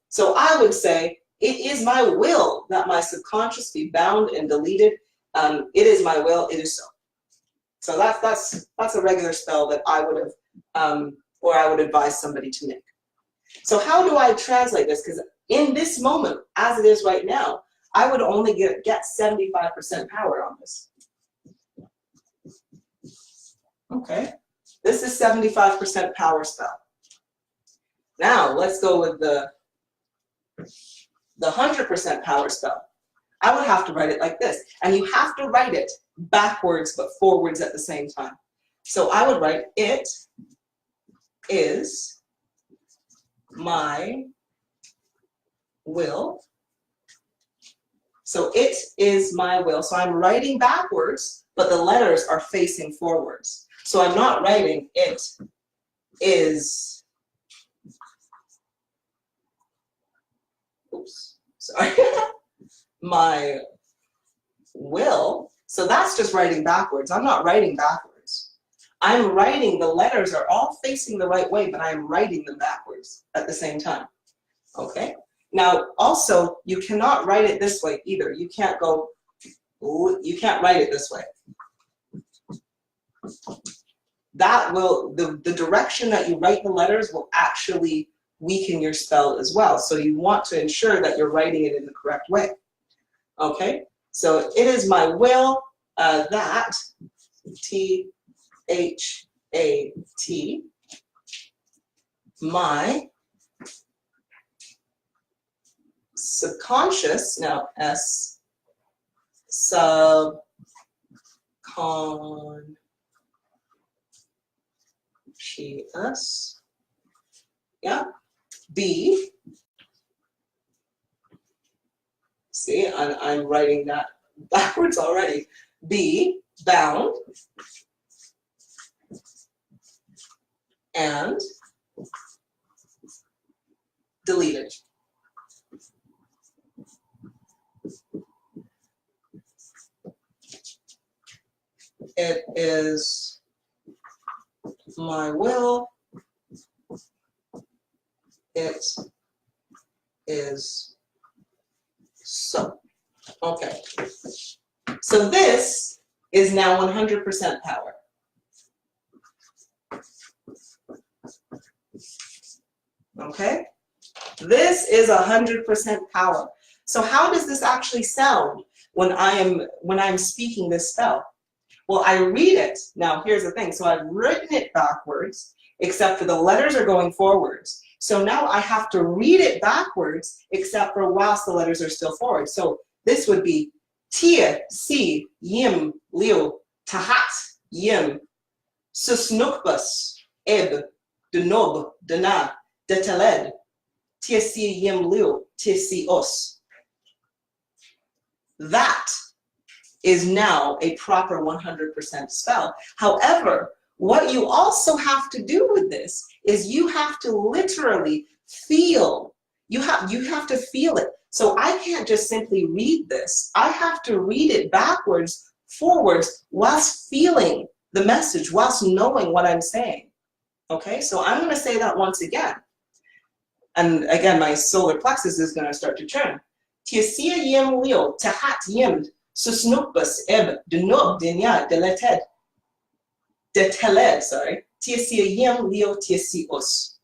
So I would say, it is my will that my subconscious be bound and deleted. It is my will, it is so. So that's a regular spell that I would have, or I would advise somebody to make. So how do I translate this? Because in this moment, as it is right now, I would only get 75% power on this. Okay, this is 75% power spell. Now let's go with the 100% power spell. I would have to write it like this, and you have to write it backwards but forwards at the same time. So I would write, it is my will. So it is my will. So I'm writing backwards, but the letters are facing forwards. So I'm not writing it is, oops, sorry, my will. So that's just writing backwards. I'm not writing backwards. I'm writing, the letters are all facing the right way, but I'm writing them backwards at the same time. Okay? Now, also, you cannot write it this way either. You can't go, you can't write it this way. That will, the direction that you write the letters will actually weaken your spell as well. So you want to ensure that you're writing it in the correct way. Okay? So it is my will that, T-H-A-T, my subconscious, now S, subconscious, yeah, B, see, I'm writing that backwards already, B, bound, and deleted. It is my will. It is so. Okay. So this is now 100% power. Okay? This is 100% power. So how does this actually sound when I'm speaking this spell? Well, I read it. Now, here's the thing. So I've written it backwards, except for the letters are going forwards. So now I have to read it backwards, except for whilst the letters are still forward. So this would be tia, si, yim, liu, tahat, yim, susnukbas, eb, denob, dana, deteled, tia, si, yim, liu, tia, si, os. That is now a proper 100% spell. However, what you also have to do with this is you have to literally feel. You have to feel it. So I can't just simply read this. I have to read it backwards, forwards, whilst feeling the message, whilst knowing what I'm saying. Okay, so I'm going to say that once again. And again, my solar plexus is going to start to turn. Tiesia yem leo, tahat yem, susnukbas eb, denob dinya deleted. Deteled, sorry. Tiesia yem leo tiesi os.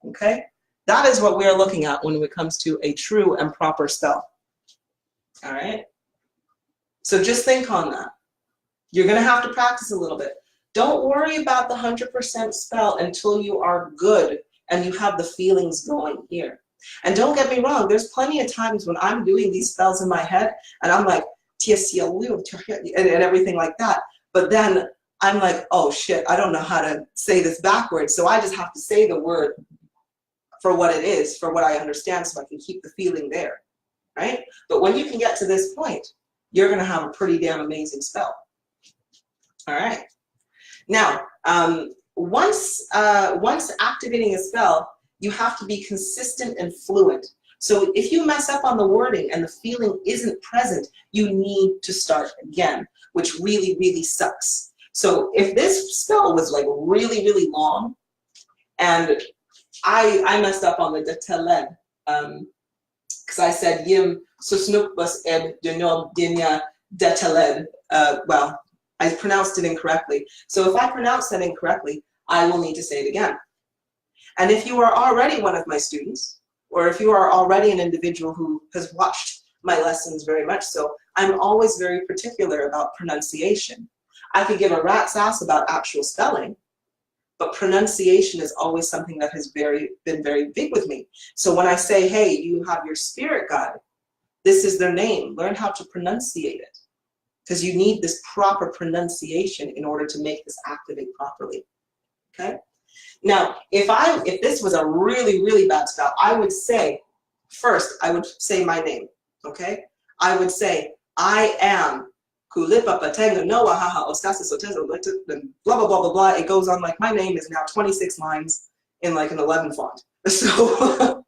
Okay? That is what we are looking at when it comes to a true and proper spell. All right? So just think on that. You're going to have to practice a little bit. Don't worry about the 100% spell until you are good and you have the feelings going here. And don't get me wrong, there's plenty of times when I'm doing these spells in my head and I'm like, and everything like that. But then I'm like, oh shit, I don't know how to say this backwards. So I just have to say the word for what it is, for what I understand, so I can keep the feeling there, right? But when you can get to this point, you're gonna have a pretty damn amazing spell. All right. Now, once activating a spell, you have to be consistent and fluent. So if you mess up on the wording and the feeling isn't present, you need to start again, which really, really sucks. So if this spell was like really, really long, and I messed up on the deteled, because I said yim susnuk bas eb denom dinya deteled. Well, I pronounced it incorrectly. So if I pronounce that incorrectly, I will need to say it again. And if you are already one of my students, or if you are already an individual who has watched my lessons very much so, I'm always very particular about pronunciation. I could give a rat's ass about actual spelling, but pronunciation is always something that has been very big with me. So when I say, hey, you have your spirit guide, this is their name, learn how to pronunciate it. Because you need this proper pronunciation in order to make this activate properly, okay? Now, if this was a really, really bad spell, I would say, first, I would say my name, okay? I would say, I am Kulipup, Noah, haha, Ostasis, Otezo, blah, blah, blah, blah, blah. It goes on like my name is now 26 lines in like an 11 font. So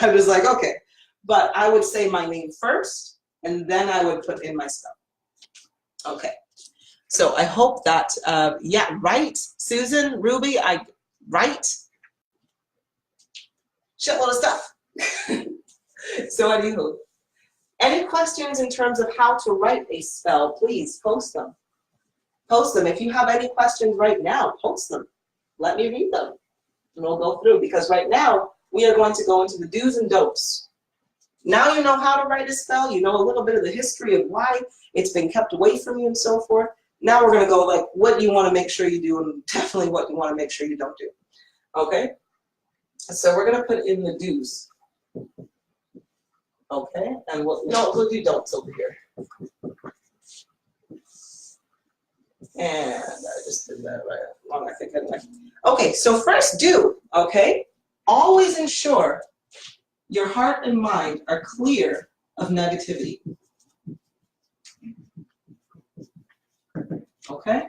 I was like, okay. But I would say my name first, and then I would put in my spell. Okay. So I hope that, yeah, right, Susan, Ruby, right? Shitload of stuff. So anywho, any questions in terms of how to write a spell, please post them. Post them. If you have any questions right now, post them. Let me read them and we'll go through, because right now we are going to go into the do's and don'ts. Now you know how to write a spell, you know a little bit of the history of why it's been kept away from you and so forth. Now we're gonna go like what you wanna make sure you do and definitely what you wanna make sure you don't do, okay? So we're gonna put in the do's, okay? And we'll do don'ts over here. And I just did that right wrong, I think anyway. Okay, so first do, okay? Always ensure your heart and mind are clear of negativity. Okay?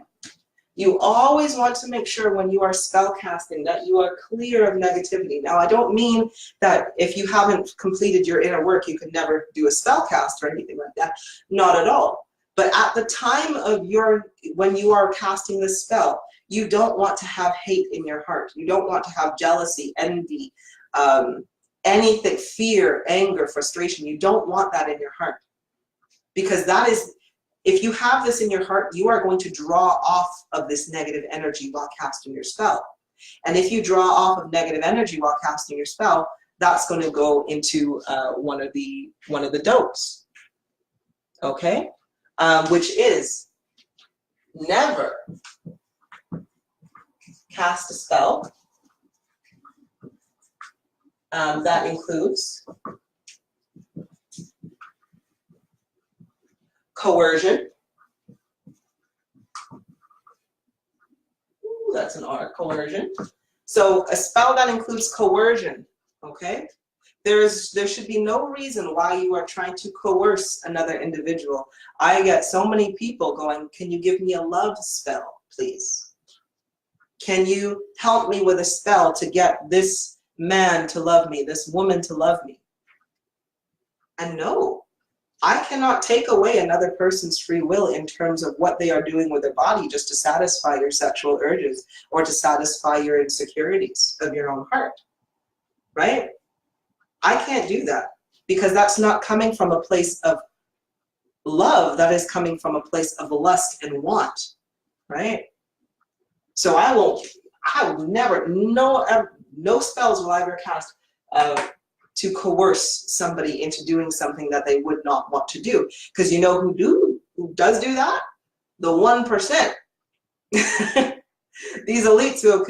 You always want to make sure when you are spell casting that you are clear of negativity. Now, I don't mean that if you haven't completed your inner work, you can never do a spell cast or anything like that. Not at all. But at the time of when you are casting the spell, you don't want to have hate in your heart. You don't want to have jealousy, envy, anything, fear, anger, frustration. You don't want that in your heart. Because that is, if you have this in your heart, you are going to draw off of this negative energy while casting your spell. And if you draw off of negative energy while casting your spell, that's going to go into one of the don'ts. Okay? Which is never cast a spell that includes coercion. Ooh, that's an R, coercion. So a spell that includes coercion, okay? There should be no reason why you are trying to coerce another individual. I get so many people going, can you give me a love spell, please? Can you help me with a spell to get this man to love me, this woman to love me? And no, I cannot take away another person's free will in terms of what they are doing with their body just to satisfy your sexual urges or to satisfy your insecurities of your own heart, right? I can't do that because that's not coming from a place of love. That is coming from a place of lust and want, right? So I will never, no spells will I ever cast to coerce somebody into doing something that they would not want to do. Because you know who does do that? The 1%. These elites who have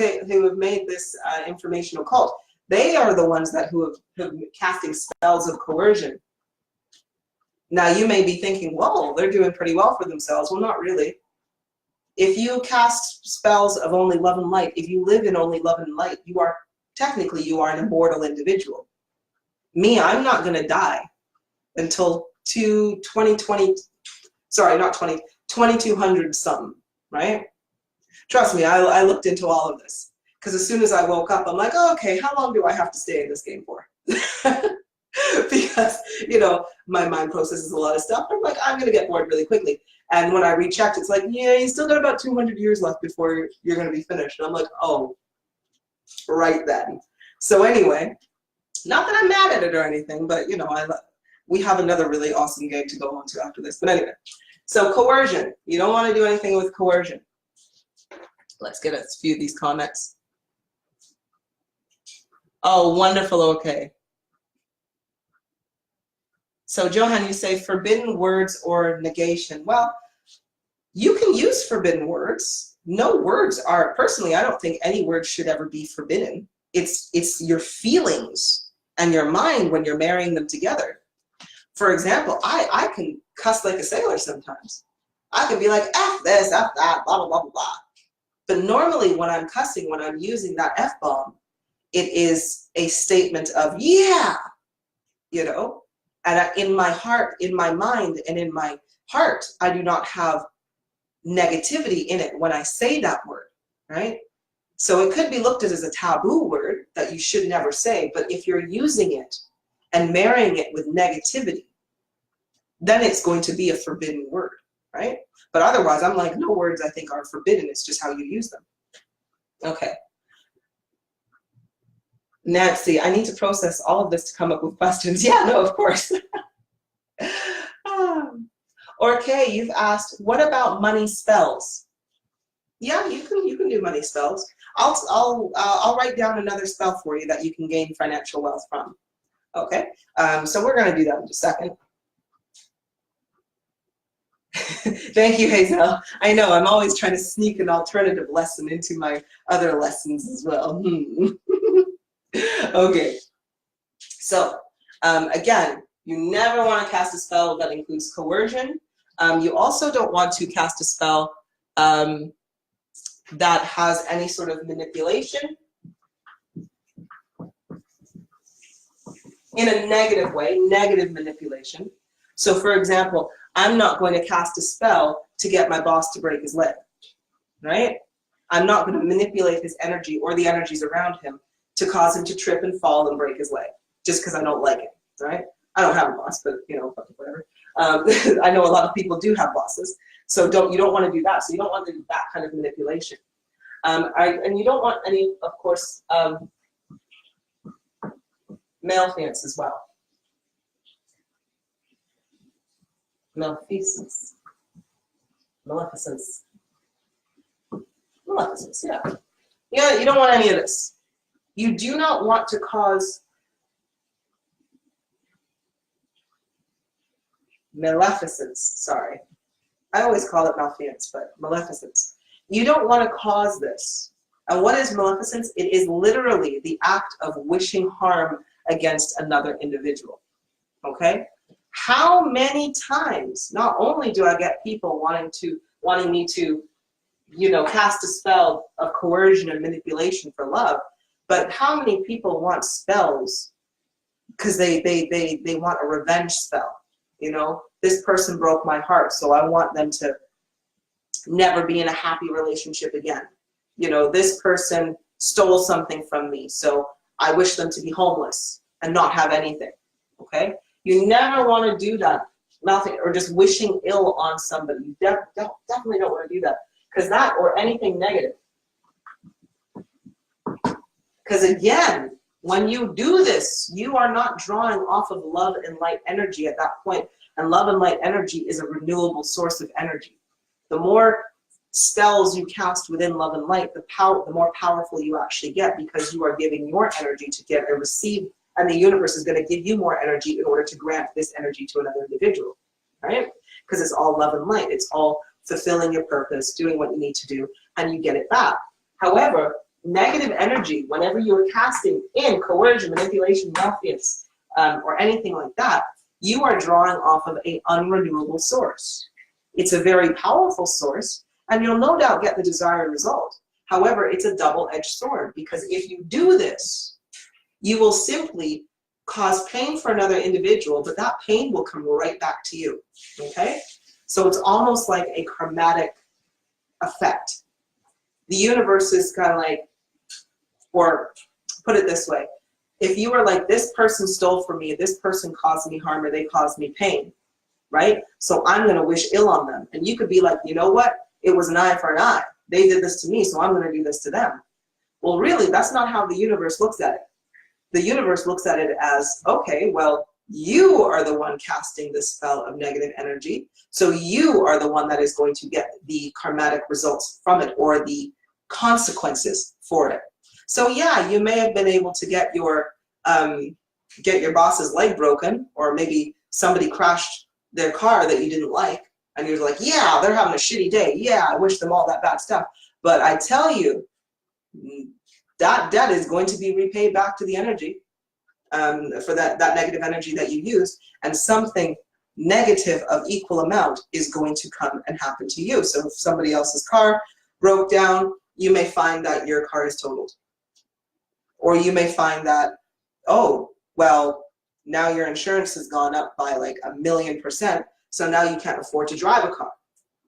made this informational cult, they are the ones who have been casting spells of coercion. Now you may be thinking, well, they're doing pretty well for themselves. Well, not really. If you cast spells of only love and light, if you live in only love and light, technically you are an immortal individual. Me, I'm not going to die until 2200 something, right? Trust me, I looked into all of this. Because as soon as I woke up, I'm like, oh, okay, how long do I have to stay in this game for? Because, you know, my mind processes a lot of stuff. I'm like, I'm going to get bored really quickly. And when I rechecked, it's like, yeah, you still got about 200 years left before you're going to be finished. And I'm like, oh, right then. So anyway, not that I'm mad at it or anything, but, you know, we have another really awesome game to go on to after this. But anyway, so coercion. You don't want to do anything with coercion. Let's get a few of these comments. Oh, wonderful. Okay. So Johan, you say forbidden words or negation. Well, you can use forbidden words. No words are, personally, I don't think any word should ever be forbidden. It's your feelings and your mind when you're marrying them together. For example, I can cuss like a sailor sometimes. I can be like, F this, F that, blah, blah, blah, blah, blah. But normally when I'm cussing, when I'm using that F-bomb, it is a statement of, yeah, you know? And in my heart, in my mind, and in my heart, I do not have negativity in it when I say that word, right? So it could be looked at as a taboo word that you should never say, but if you're using it and marrying it with negativity, then it's going to be a forbidden word, right? But otherwise, I'm like, no words I think are forbidden, it's just how you use them. Okay. Nancy, I need to process all of this to come up with questions. Yeah, no, of course. Or Kay, you've asked, what about money spells? Yeah, you can do money spells. I'll write down another spell for you that you can gain financial wealth from. Okay, so we're going to do that in a second. Thank you, Hazel. I know, I'm always trying to sneak an alternative lesson into my other lessons as well. Okay, so again, you never want to cast a spell that includes coercion. You also don't want to cast a spell that has any sort of manipulation in a negative way, negative manipulation. So for example, I'm not going to cast a spell to get my boss to break his leg, right? I'm not going to manipulate his energy or the energies around him to cause him to trip and fall and break his leg, just because I don't like it, right? I don't have a boss, but you know, whatever. I know a lot of people do have bosses, so you don't want to do that. So you don't want to do that kind of manipulation. And you don't want any, of course, malfeasance as well. Malfeasance. Maleficence. Maleficence, yeah. Yeah, you don't want any of this. You do not want to cause maleficence, sorry. I always call it malfeasance, but maleficence. You don't want to cause this. And what is maleficence? It is literally the act of wishing harm against another individual, okay? How many times, not only do I get people wanting me to, you know, cast a spell of coercion and manipulation for love, but how many people want spells because they want a revenge spell? You know, this person broke my heart, so I want them to never be in a happy relationship again. You know, this person stole something from me, so I wish them to be homeless and not have anything, okay? You never want to do that, nothing, or just wishing ill on somebody. You definitely don't want to do that, because that, or anything negative. Because again, when you do this, you are not drawing off of love and light energy at that point. And love and light energy is a renewable source of energy. The more spells you cast within love and light, the more powerful you actually get, because you are giving your energy to get and receive, and the universe is going to give you more energy in order to grant this energy to another individual, right? Because it's all love and light. It's all fulfilling your purpose, doing what you need to do, and you get it back. However, negative energy, whenever you're casting in coercion, manipulation, malfeasance, or anything like that, you are drawing off of an unrenewable source. It's a very powerful source, and you'll no doubt get the desired result. However, it's a double-edged sword, because if you do this, you will simply cause pain for another individual, but that pain will come right back to you, okay? So it's almost like a karmatic effect. The universe is kind of like, or put it this way, if you were like, this person stole from me, this person caused me harm, or they caused me pain, right? So I'm going to wish ill on them. And you could be like, you know what? It was an eye for an eye. They did this to me, so I'm going to do this to them. Well, really, that's not how the universe looks at it. The universe looks at it as, okay, well, you are the one casting the spell of negative energy, so you are the one that is going to get the karmatic results from it, or the consequences for it. So yeah, you may have been able to get your boss's leg broken, or maybe somebody crashed their car that you didn't like, and you're like, yeah, they're having a shitty day. Yeah, I wish them all that bad stuff. But I tell you, that debt is going to be repaid back to the energy for that negative energy that you used, and something negative of equal amount is going to come and happen to you. So if somebody else's car broke down, you may find that your car is totaled. Or you may find that, oh, well, now your insurance has gone up by like 1,000,000%, so now you can't afford to drive a car.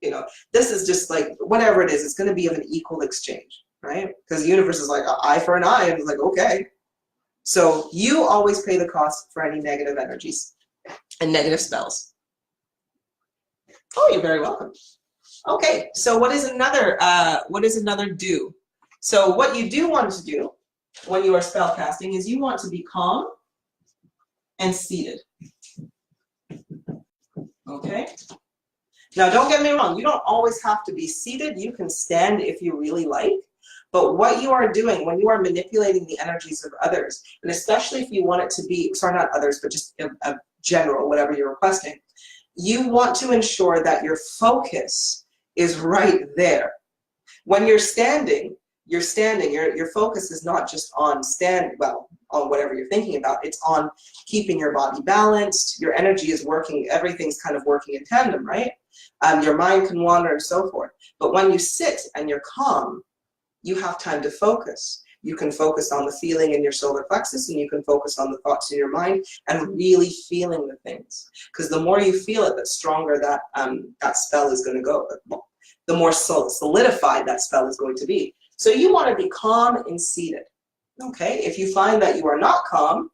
You know, this is just like, whatever it is, it's going to be of an equal exchange, right? Because the universe is like, eye for an eye, and it's like, okay. So you always pay the cost for any negative energies and negative spells. Oh, you're very welcome. Okay, so what is another do? So what you do want to do when you are spell casting is you want to be calm and seated. Okay? Now don't get me wrong, you don't always have to be seated. You can stand if you really like. But what you are doing when you are manipulating the energies of others, and especially if you want it to be, sorry, not others, but just a general, whatever you're requesting, you want to ensure that your focus is right there. When you're standing, your focus is not just on on whatever you're thinking about. It's on keeping your body balanced. Your energy is working. Everything's kind of working in tandem, right? Your mind can wander and so forth. But when you sit and you're calm, you have time to focus. You can focus on the feeling in your solar plexus, and you can focus on the thoughts in your mind and really feeling the things. Because the more you feel it, the stronger that spell is going to go. The more solidified that spell is going to be. So you want to be calm and seated. Okay, if you find that you are not calm,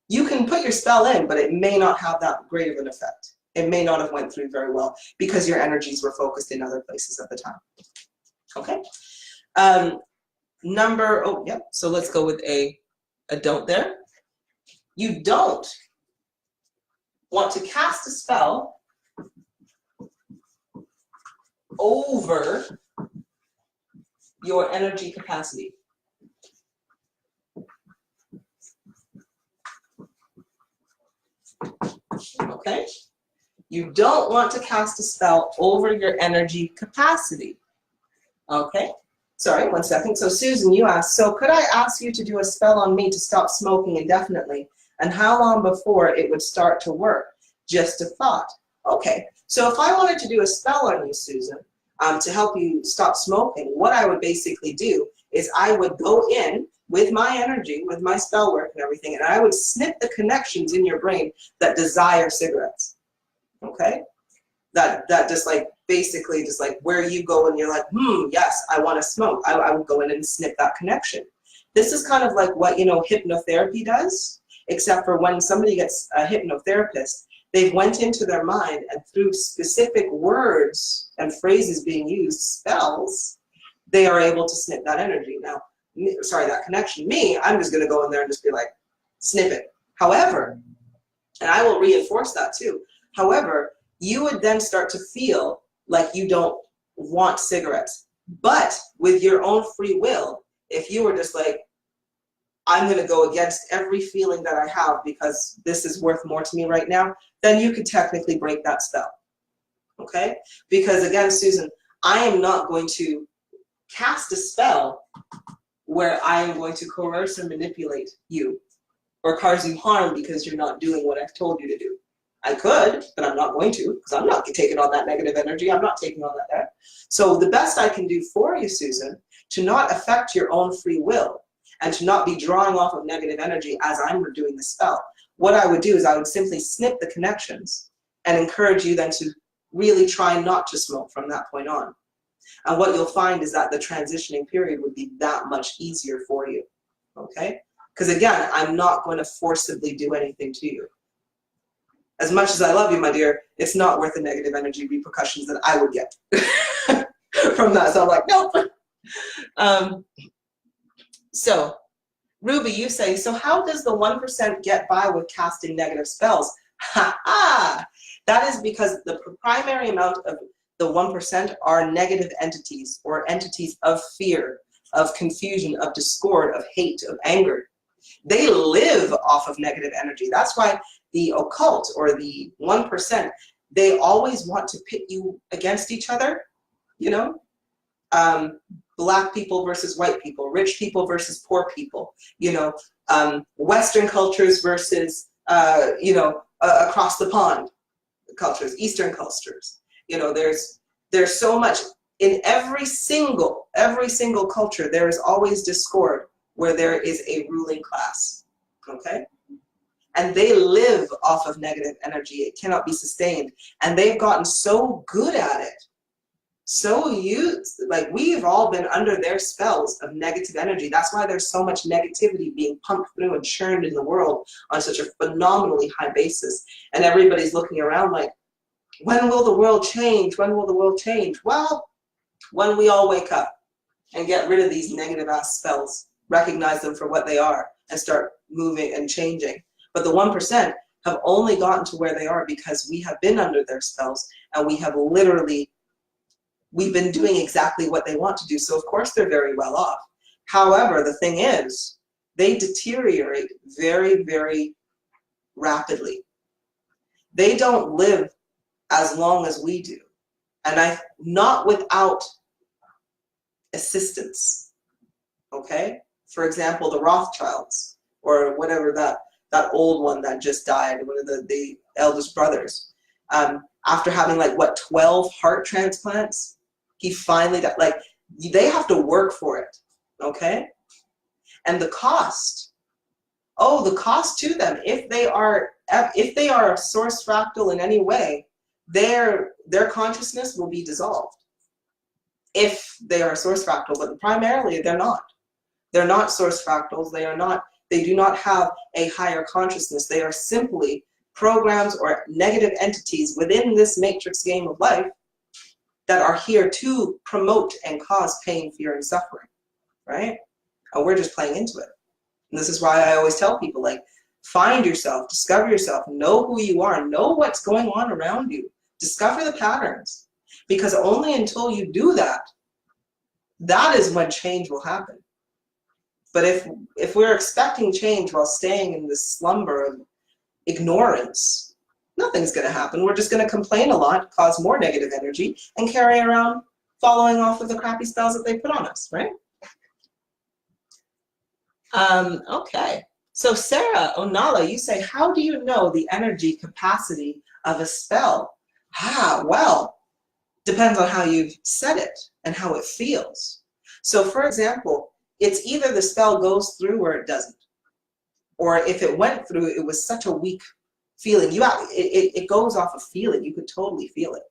you can put your spell in, but it may not have that great of an effect. It may not have went through very well because your energies were focused in other places at the time. Okay. So let's go with a don't there. You don't want to cast a spell over your energy capacity. Okay? You don't want to cast a spell over your energy capacity. Okay? Sorry, one second. So Susan, you asked, so could I ask you to do a spell on me to stop smoking indefinitely? And how long before it would start to work? Just a thought. Okay, so if I wanted to do a spell on you, Susan, to help you stop smoking, what I would basically do is I would go in with my energy, with my spell work and everything, and I would snip the connections in your brain that desire cigarettes. Okay? That just like, basically just like where you go and you're like, yes, I want to smoke. I would go in and snip that connection. This is kind of like what, hypnotherapy does, except for when somebody gets a hypnotherapist, they've went into their mind and through specific words and phrases being used, spells, they are able to snip that energy. Now, that connection. Me, I'm just going to go in there and just be like, snip it. However, and I will reinforce that too. However, you would then start to feel like you don't want cigarettes. But with your own free will, if you were just like, I'm going to go against every feeling that I have because this is worth more to me right now, then you could technically break that spell. Okay? Because again, Susan, I am not going to cast a spell where I am going to coerce and manipulate you or cause you harm because you're not doing what I've told you to do. I could, but I'm not going to, because I'm not taking on that negative energy. I'm not taking on that there. So the best I can do for you, Susan, to not affect your own free will and to not be drawing off of negative energy as I'm doing the spell, what I would do is I would simply snip the connections and encourage you then to really try not to smoke from that point on. And what you'll find is that the transitioning period would be that much easier for you, okay? Because again, I'm not going to forcibly do anything to you. As much as I love you, my dear, it's not worth the negative energy repercussions that I would get from that. So I'm like, nope. So, Ruby, you say, so how does the 1% get by with casting negative spells? Ha ha! That is because the primary amount of the 1% are negative entities or entities of fear, of confusion, of discord, of hate, of anger. They live off of negative energy. That's why the occult or the 1%, they always want to pit you against each other, you know? Black people versus white people, rich people versus poor people, you know, Western cultures versus, you know, across the pond cultures, Eastern cultures. You know, there's so much in every single culture. There is always discord where there is a ruling class, okay? And they live off of negative energy. It cannot be sustained. And they've gotten so good at it. So like we've all been under their spells of negative energy. That's why there's so much negativity being pumped through and churned in the world on such a phenomenally high basis. And everybody's looking around like, when will the world change? When will the world change? Well, when we all wake up and get rid of these negative ass spells, recognize them for what they are and start moving and changing. But the 1% have only gotten to where they are because we have been under their spells and we have literally, we've been doing exactly what they want to do. So of course they're very well off. However, the thing is, they deteriorate very, very rapidly. They don't live as long as we do. And not without assistance, okay? For example, the Rothschilds, or whatever that old one that just died, one of the eldest brothers. After having like, what, 12 heart transplants, he finally got, like, they have to work for it, okay? And the cost, the cost to them, if they are a source fractal in any way, their consciousness will be dissolved if they are a source fractal, but primarily they're not. They're not source fractals. They do not have a higher consciousness. They are simply programs or negative entities within this matrix game of life that are here to promote and cause pain, fear, and suffering, right? And we're just playing into it. And this is why I always tell people, like, find yourself, discover yourself, know who you are, know what's going on around you, discover the patterns. Because only until you do that, that is when change will happen. But if we're expecting change while staying in this slumber of ignorance, nothing's going to happen. We're just going to complain a lot, cause more negative energy, and carry around following off of the crappy spells that they put on us, right? Okay. So Sarah Onala, you say, how do you know the energy capacity of a spell? Well, depends on how you've said it and how it feels. So for example, it's either the spell goes through or it doesn't. Or if it went through, it was such a weak feeling. It goes off of feeling. You could totally feel it.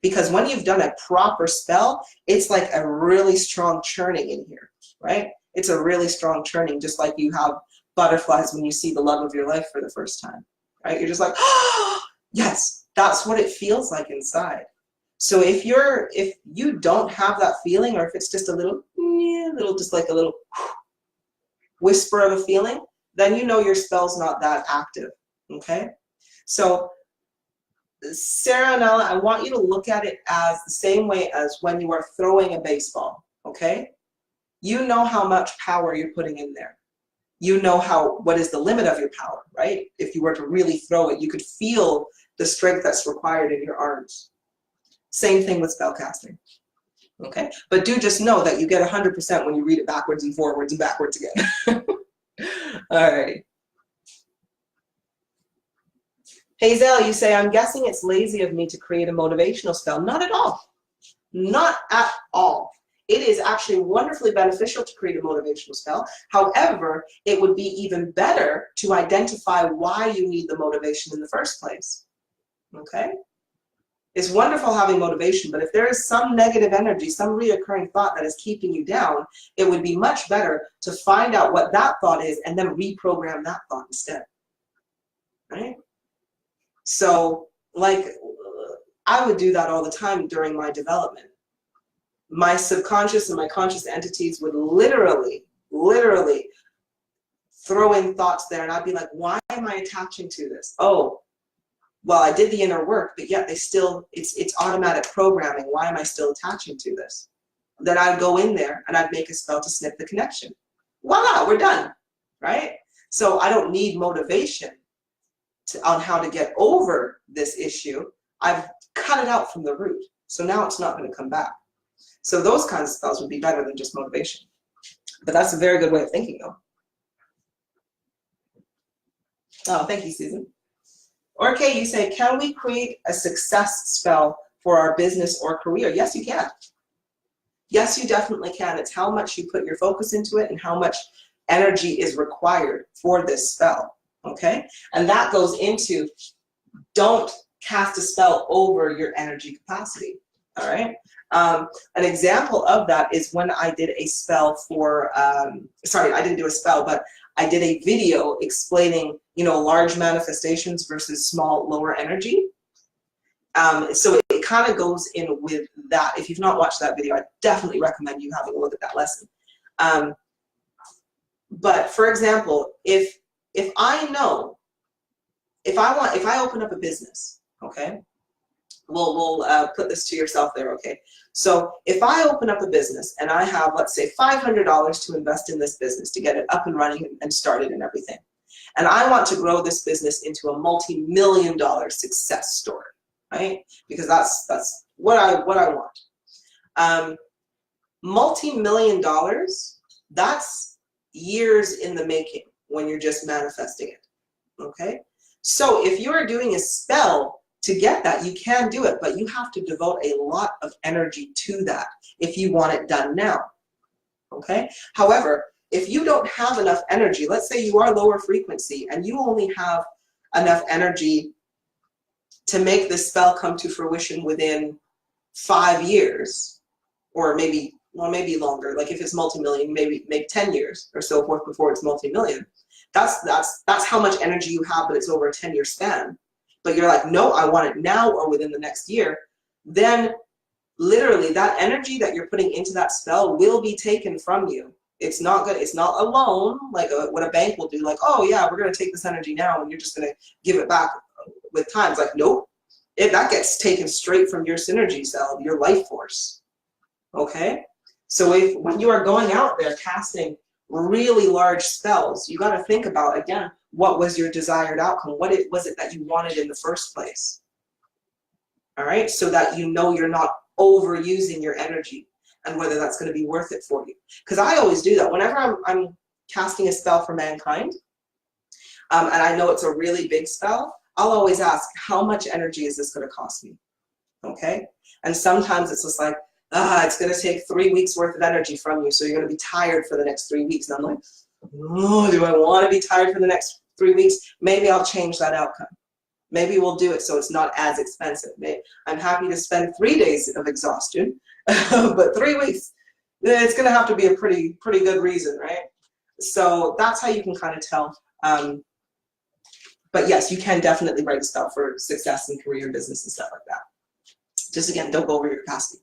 Because when you've done a proper spell, it's like a really strong churning in here, right? It's a really strong churning, just like you have butterflies when you see the love of your life for the first time, right? You're just like, oh, yes, that's what it feels like inside. So if you don't have that feeling, or if it's just a little, just like a little whisper of a feeling, then you know your spell's not that active, okay? So Sarah and Ella, I want you to look at it as the same way as when you are throwing a baseball, okay? You know how much power you're putting in there. You know what is the limit of your power, right? If you were to really throw it, you could feel the strength that's required in your arms. Same thing with spell casting. Okay, but do just know that you get 100% when you read it backwards and forwards and backwards again. Alrighty. Hazel, you say, I'm guessing it's lazy of me to create a motivational spell. Not at all. Not at all. It is actually wonderfully beneficial to create a motivational spell. However, it would be even better to identify why you need the motivation in the first place. Okay? It's wonderful having motivation, but if there is some negative energy, some reoccurring thought that is keeping you down, it would be much better to find out what that thought is and then reprogram that thought instead. Right? So, like, I would do that all the time during my development. My subconscious and my conscious entities would literally throw in thoughts there, and I'd be like, why am I attaching to this? Oh, well, I did the inner work, but yet they still, it's automatic programming. Why am I still attaching to this? Then I'd go in there and I'd make a spell to snip the connection. Voila, we're done, right? So I don't need motivation on how to get over this issue. I've cut it out from the root. So now it's not going to come back. So those kinds of spells would be better than just motivation. But that's a very good way of thinking, though. Oh, thank you, Susan. Or Kay, you say, can we create a success spell for our business or career? Yes, you can. Yes, you definitely can. It's how much you put your focus into it and how much energy is required for this spell, okay? And that goes into, don't cast a spell over your energy capacity, all right? An example of that is when I did a spell for, sorry, I didn't do a spell, but I did a video explaining, you know, large manifestations versus small, lower energy. So it kind of goes in with that. If you've not watched that video, I definitely recommend you having a look at that lesson. But for example, if I know, if I open up a business, okay, we'll put this to yourself there, okay? So if I open up a business and I have, let's say, $500 to invest in this business to get it up and running and started and everything, and I want to grow this business into a multi-million-dollar success story, right? Because that's what I want. Multi-million dollars, that's years in the making when you're just manifesting it, okay? So if you're doing a spell to get that, you can do it, but you have to devote a lot of energy to that if you want it done now, okay? However, if you don't have enough energy, let's say you are lower frequency and you only have enough energy to make this spell come to fruition within 5 years, or maybe longer, like if it's multi-million, maybe 10 years or so forth before it's multi-million. That's how much energy you have, but it's over a 10-year span. But you're like, no, I want it now or within the next year. Then literally that energy that you're putting into that spell will be taken from you. It's not good. It's not a loan like what a bank will do. Like, oh yeah, we're going to take this energy now and you're just going to give it back with time. It's like, nope. That gets taken straight from your synergy cell, your life force. Okay? So when you are going out there casting really large spells, you got to think about, again, what was your desired outcome? What was it that you wanted in the first place? All right, so that you know you're not overusing your energy and whether that's going to be worth it for you. Because I always do that. Whenever I'm casting a spell for mankind, and I know it's a really big spell, I'll always ask, how much energy is this going to cost me? Okay? And sometimes it's just like, it's going to take 3 weeks worth of energy from you, so you're going to be tired for the next 3 weeks. And I'm like, oh, do I want to be tired for the next 3 weeks? Maybe I'll change that outcome. Maybe we'll do it so it's not as expensive. I'm happy to spend 3 days of exhaustion, but 3 weeks, it's going to have to be a pretty good reason, right? So that's how you can kind of tell. But yes, you can definitely write a spell for success in career, business, and stuff like that. Just again, don't go over your capacity.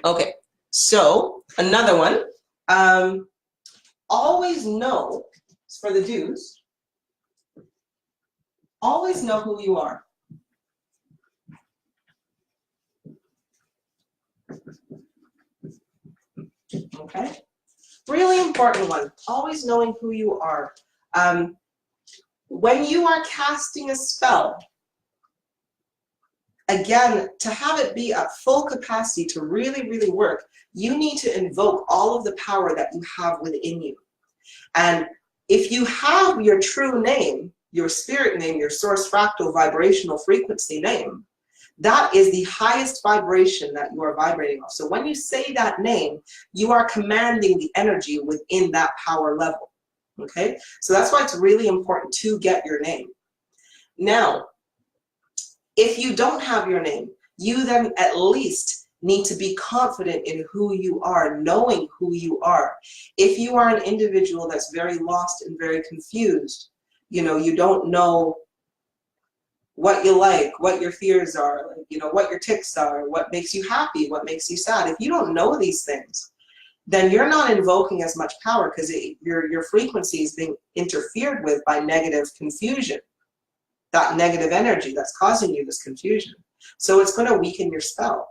Okay, so another one. Always know, for the dues, always know who you are. Okay, really important one. Always knowing who you are. When you are casting a spell, again, to have it be at full capacity to really, really work, you need to invoke all of the power that you have within you. And if you have your true name, your spirit name, your source fractal vibrational frequency name, that is the highest vibration that you are vibrating off. So when you say that name, you are commanding the energy within that power level. Okay? So that's why it's really important to get your name. Now, if you don't have your name, you then at least need to be confident in who you are, knowing who you are. If you are an individual that's very lost and very confused, you know, you don't know what you like, what your fears are, you know, what your tics are, what makes you happy, what makes you sad. If you don't know these things, then you're not invoking as much power because your frequency is being interfered with by negative confusion, that negative energy that's causing you this confusion. So it's going to weaken your spell.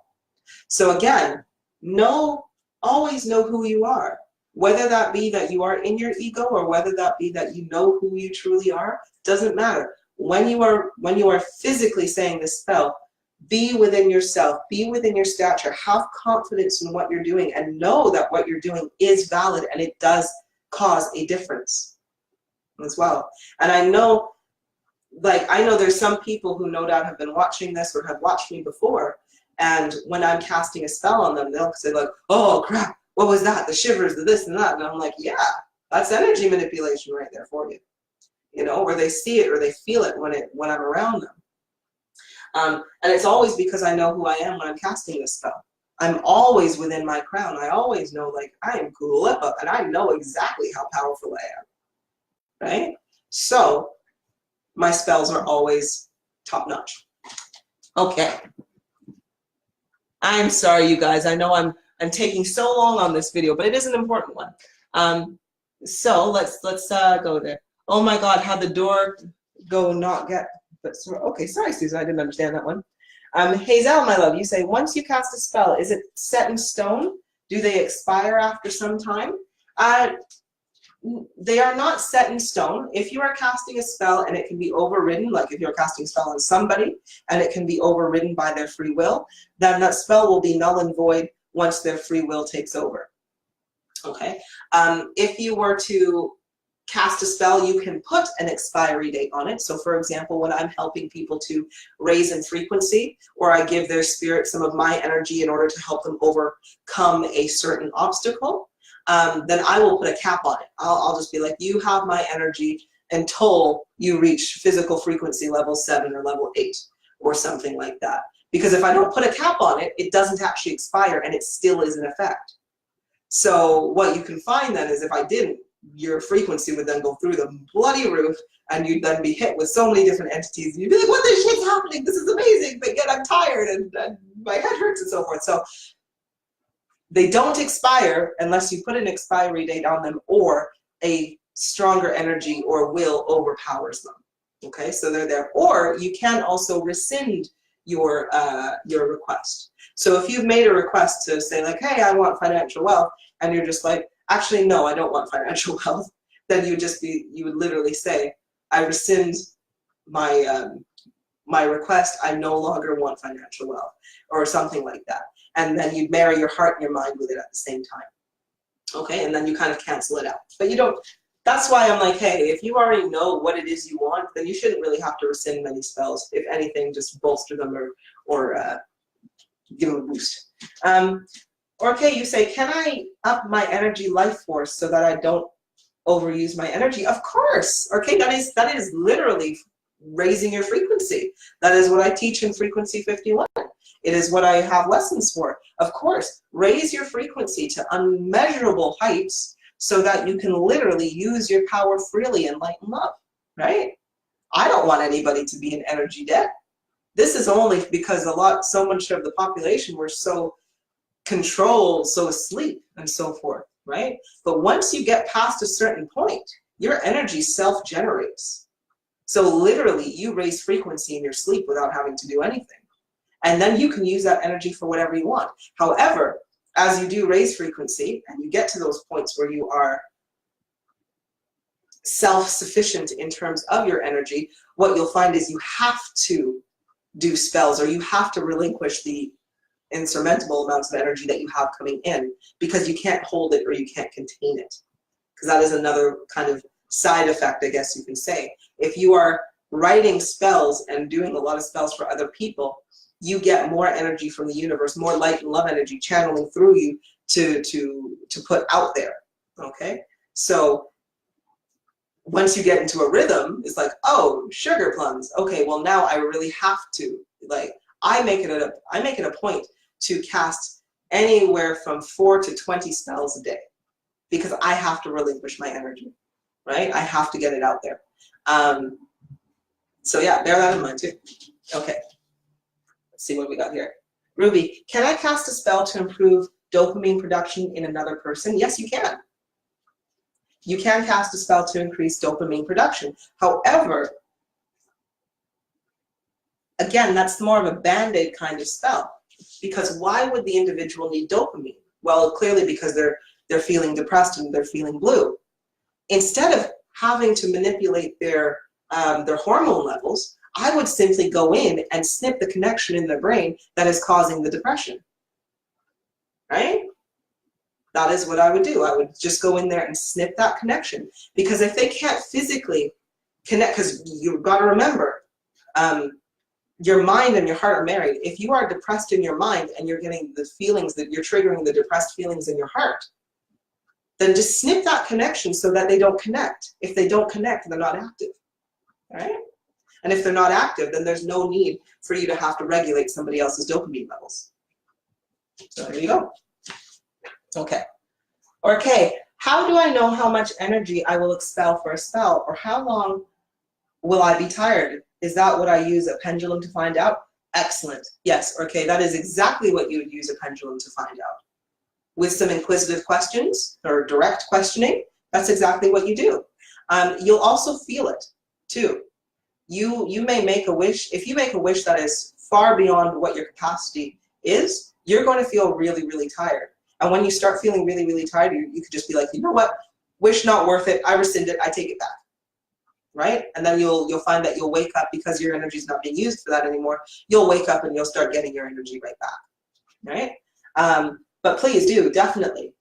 So again, always know who you are, whether that be that you are in your ego or whether that be that you know who you truly are, doesn't matter. When you are physically saying this spell, be within yourself, be within your stature, have confidence in what you're doing, and know that what you're doing is valid and it does cause a difference as well. And I know there's some people who no doubt have been watching this or have watched me before, and when I'm casting a spell on them, they'll say like, oh crap, what was that? The shivers, the this and that. And I'm like, yeah, that's energy manipulation right there for you. You know, or they see it or they feel it when I'm around them. And it's always because I know who I am when I'm casting this spell. I'm always within my crown. I always know, like, I am Kulipup, and I know exactly how powerful I am, right? So my spells are always top notch. Okay. I'm sorry, you guys. I know I'm taking so long on this video, but it is an important one. So let's go there. Oh my God, how the door go not get, but okay, sorry, Susan, I didn't understand that one. Hazel, my love, you say, once you cast a spell, is it set in stone? Do they expire after some time? They are not set in stone. If you are casting a spell and it can be overridden, like if you're casting a spell on somebody and it can be overridden by their free will, then that spell will be null and void once their free will takes over. Okay? If you were to cast a spell, you can put an expiry date on it. So for example, when I'm helping people to raise in frequency, or I give their spirit some of my energy in order to help them overcome a certain obstacle, then I will put a cap on it. I'll just be like, you have my energy until you reach physical frequency level 7 or level 8 or something like that. Because if I don't put a cap on it, it doesn't actually expire and it still is in effect. So what you can find then is if I didn't, your frequency would then go through the bloody roof and you'd then be hit with so many different entities and you'd be like, what the shit's happening? This is amazing, but yet I'm tired and my head hurts and so forth. So they don't expire unless you put an expiry date on them or a stronger energy or will overpowers them. Okay, so they're there. Or you can also rescind your request. So if you've made a request to say like, hey, I want financial wealth, and you're just like, actually, no, I don't want financial wealth, then you would literally say, I rescind my my request, I no longer want financial wealth, or something like that. And then you marry your heart and your mind with it at the same time. Okay, and then you kind of cancel it out. But you don't, that's why I'm like, hey, if you already know what it is you want, then you shouldn't really have to rescind many spells. If anything, just bolster them or give them a boost. Okay, you say, can I up my energy life force so that I don't overuse my energy? Of course. Okay, that is literally raising your frequency. That is what I teach in Frequency 51. It is what I have lessons for. Of course, raise your frequency to unmeasurable heights so that you can literally use your power freely in light and love, right? I don't want anybody to be in energy debt. This is only because so much of the population were so controlled, so asleep, and so forth, right? But once you get past a certain point, your energy self-generates. So literally, you raise frequency in your sleep without having to do anything. And then you can use that energy for whatever you want. However, as you do raise frequency, and you get to those points where you are self-sufficient in terms of your energy, what you'll find is you have to do spells, or you have to relinquish the insurmountable amounts of energy that you have coming in, because you can't hold it or you can't contain it. Because that is another kind of side effect, I guess you can say. If you are writing spells and doing a lot of spells for other people, you get more energy from the universe, more light and love energy channeling through you to put out there, okay? So once you get into a rhythm, it's like, oh, sugar plums. Okay, well now I really have to, like, I make it a point to cast anywhere from 4 to 20 spells a day, because I have to relinquish my energy, right? I have to get it out there. So yeah, bear that in mind too. Okay, let's see what we got here. Ruby, can I cast a spell to improve dopamine production in another person? Yes, you can. You can cast a spell to increase dopamine production. However, again, that's more of a band-aid kind of spell, because why would the individual need dopamine? Well, clearly because they're feeling depressed and they're feeling blue. Instead of having to manipulate their hormone levels, I would simply go in and snip the connection in their brain that is causing the depression, right? That is what I would do. I would just go in there and snip that connection, because if they can't physically connect, because you've got to remember, your mind and your heart are married. If you are depressed in your mind and you're getting the feelings that you're triggering the depressed feelings in your heart, then just snip that connection so that they don't connect. If they don't connect, they're not active, all right? And if they're not active, then there's no need for you to have to regulate somebody else's dopamine levels. So there you go. Okay. Or K, how do I know how much energy I will expel for a spell, or how long will I be tired? Is that what I use a pendulum to find out? Excellent. Yes, okay, that is exactly what you would use a pendulum to find out. With some inquisitive questions or direct questioning, that's exactly what you do. You'll also feel it too. You may make a wish. If you make a wish that is far beyond what your capacity is, you're going to feel really, really tired. And when you start feeling really, really tired, you could just be like, you know what, wish not worth it, I rescind it, I take it back, right? And then you'll find that you'll wake up, because your energy is not being used for that anymore. You'll wake up and you'll start getting your energy right back, right? But please do, definitely,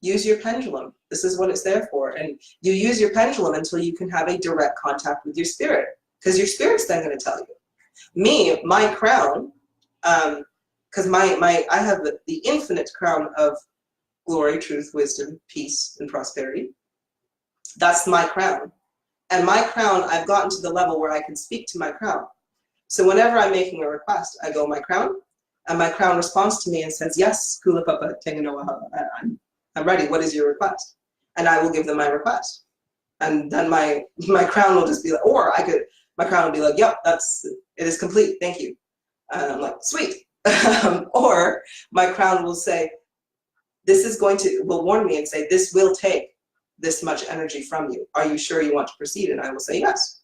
use your pendulum. This is what it's there for. And you use your pendulum until you can have a direct contact with your spirit, because your spirit's then going to tell you. Me, my crown, because I have the infinite crown of glory, truth, wisdom, peace, and prosperity. That's my crown. And my crown, I've gotten to the level where I can speak to my crown. So whenever I'm making a request, I go, my crown, and my crown responds to me and says, yes, Kulipup, I'm ready. What is your request? And I will give them my request. And then my crown will just be like, or my crown will be like, yep, it is complete, thank you. And I'm like, sweet. Or my crown will say, will warn me and say, this will take this much energy from you. Are you sure you want to proceed? And I will say yes,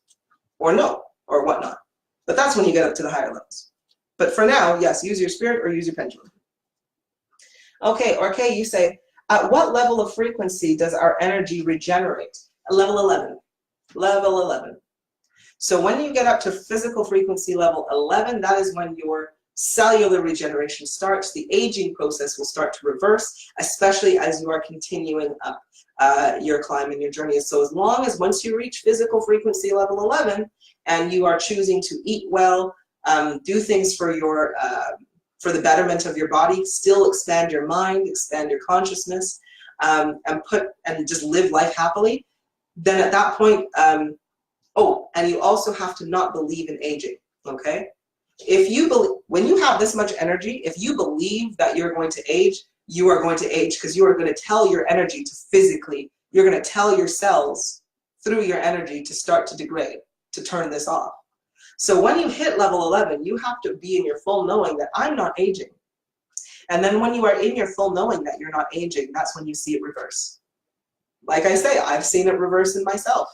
or no, or whatnot. But that's when you get up to the higher levels. But for now, yes, use your spirit or use your pendulum. Okay, or Kay, you say, at what level of frequency does our energy regenerate? Level 11. Level 11. So when you get up to physical frequency level 11, that is when your cellular regeneration starts. The aging process will start to reverse, especially as you are continuing up your climb and your journey. So as long as once you reach physical frequency level 11 and you are choosing to eat well, do things for the betterment of your body, still expand your mind, expand your consciousness, and just live life happily, then at that point, and you also have to not believe in aging, okay? When you have this much energy, if you believe that you're going to age, you are going to age, because you are going to tell your energy to physically, you're going to tell your cells through your energy to start to degrade, to turn this off. So when you hit level 11, you have to be in your full knowing that I'm not aging. And then when you are in your full knowing that you're not aging, that's when you see it reverse. Like I say, I've seen it reverse in myself.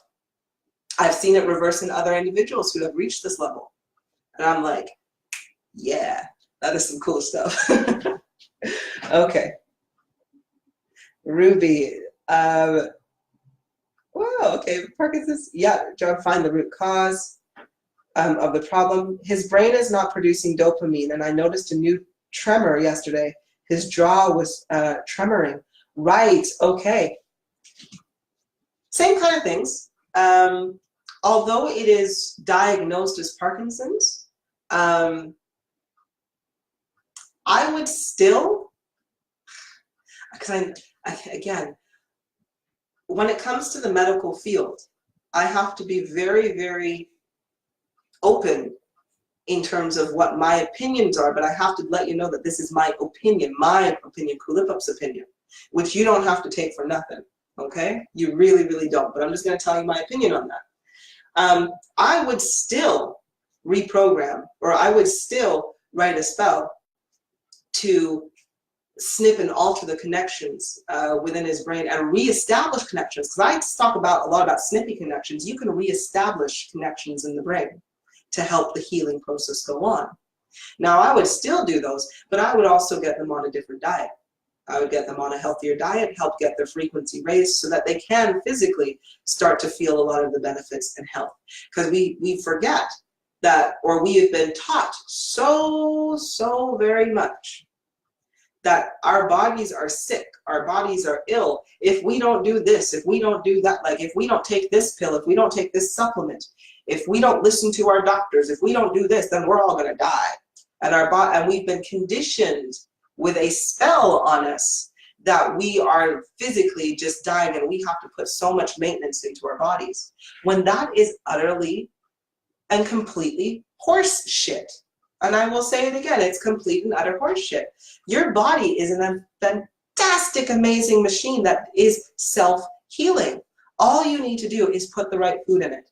I've seen it reverse in other individuals who have reached this level. And I'm like, yeah, that is some cool stuff. Okay. Ruby. Wow, okay, Parkinson's. Yeah, John, find the root cause. of the problem. His brain is not producing dopamine, and I noticed a new tremor yesterday. His jaw was tremoring. Right, okay. Same kind of things. Although it is diagnosed as Parkinson's, I would still, because again, when it comes to the medical field, I have to be very, very open in terms of what my opinions are, but I have to let you know that this is my opinion, Kulipup's opinion, which you don't have to take for nothing, okay? You really, really don't, but I'm just gonna tell you my opinion on that. I would still reprogram, or I would still write a spell to snip and alter the connections within his brain and reestablish connections. Because I talk a lot about snippy connections. You can reestablish connections in the brain to help the healing process go on. Now, I would still do those, but I would also get them on a different diet. I would get them on a healthier diet, help get their frequency raised so that they can physically start to feel a lot of the benefits and health. Because we forget that, or we have been taught so very much that our bodies are sick, our bodies are ill. If we don't do this, if we don't do that, like if we don't take this pill, if we don't take this supplement, if we don't listen to our doctors, if we don't do this, then we're all gonna die. And we've been conditioned with a spell on us that we are physically just dying, and we have to put so much maintenance into our bodies, when that is utterly and completely horse shit. And I will say it again, it's complete and utter horse shit. Your body is a fantastic, amazing machine that is self-healing. All you need to do is put the right food in it.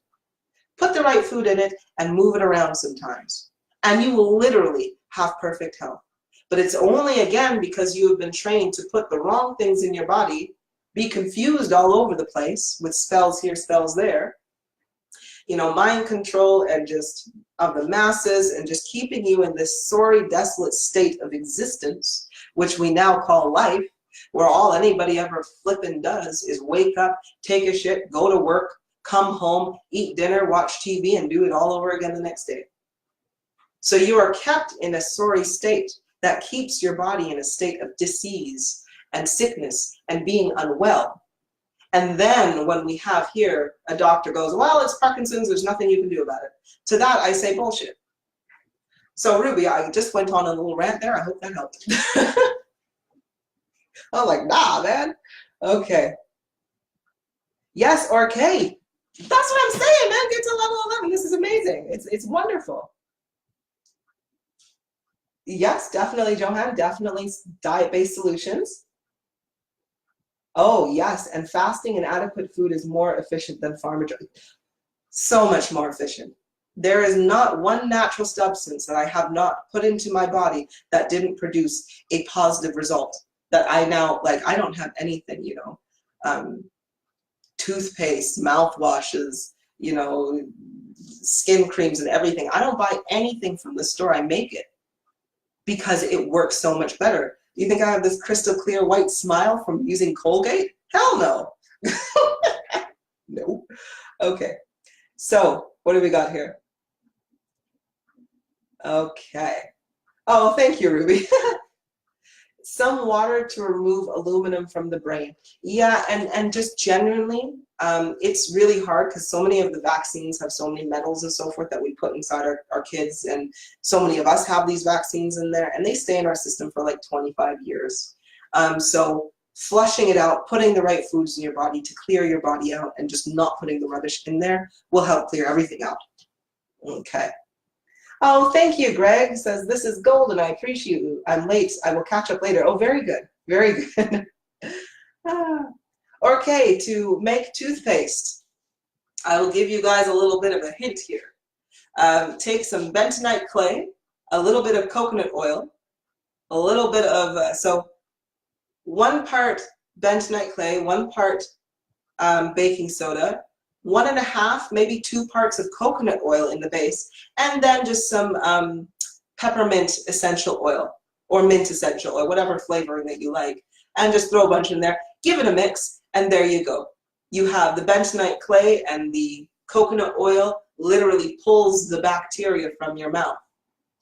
Put the right food in it and move it around sometimes. And you will literally have perfect health. But it's only, again, because you have been trained to put the wrong things in your body, be confused all over the place with spells here, spells there, you know, mind control and just of the masses, and just keeping you in this sorry, desolate state of existence, which we now call life, where all anybody ever flippin' does is wake up, take a shit, go to work, come home, eat dinner, watch TV, and do it all over again the next day. So you are kept in a sorry state that keeps your body in a state of disease and sickness and being unwell. And then when we have here, a doctor goes, well, it's Parkinson's, there's nothing you can do about it. To that, I say bullshit. So Ruby, I just went on a little rant there. I hope that helped. I'm like, nah, man. Okay. Yes, or K. That's what I'm saying, man. Get to level 11. This is amazing. It's wonderful. Yes, definitely, Johan. Definitely diet-based solutions. Oh, yes, and fasting and adequate food is more efficient than pharma drugs. So much more efficient. There is not one natural substance that I have not put into my body that didn't produce a positive result. That I now, like, I don't have anything, you know, toothpaste, mouthwashes, you know, skin creams and everything. I don't buy anything from the store, I make it because it works so much better. You think I have this crystal clear white smile from using Colgate? Hell no. No. Okay. So what do we got here? Okay. Oh, thank you, Ruby. Some water to remove aluminum from the brain. Yeah, and just genuinely, it's really hard because so many of the vaccines have so many metals and so forth that we put inside our kids, and so many of us have these vaccines in there, and they stay in our system for like 25 years. So flushing it out, putting the right foods in your body to clear your body out, and just not putting the rubbish in there will help clear everything out. Okay. Oh, thank you, Greg. He says, this is golden. I appreciate you. I'm late. I will catch up later. Oh, very good. Very good. Okay, to make toothpaste, I will give you guys a little bit of a hint here. Take some bentonite clay, a little bit of coconut oil, a little bit of, so 1 part bentonite clay, 1 part baking soda, 1.5, maybe 2 parts of coconut oil in the base, and then just some peppermint essential oil or mint essential oil, whatever flavoring that you like, and just throw a bunch in there, give it a mix, and there you go. You have the bentonite clay and the coconut oil literally pulls the bacteria from your mouth,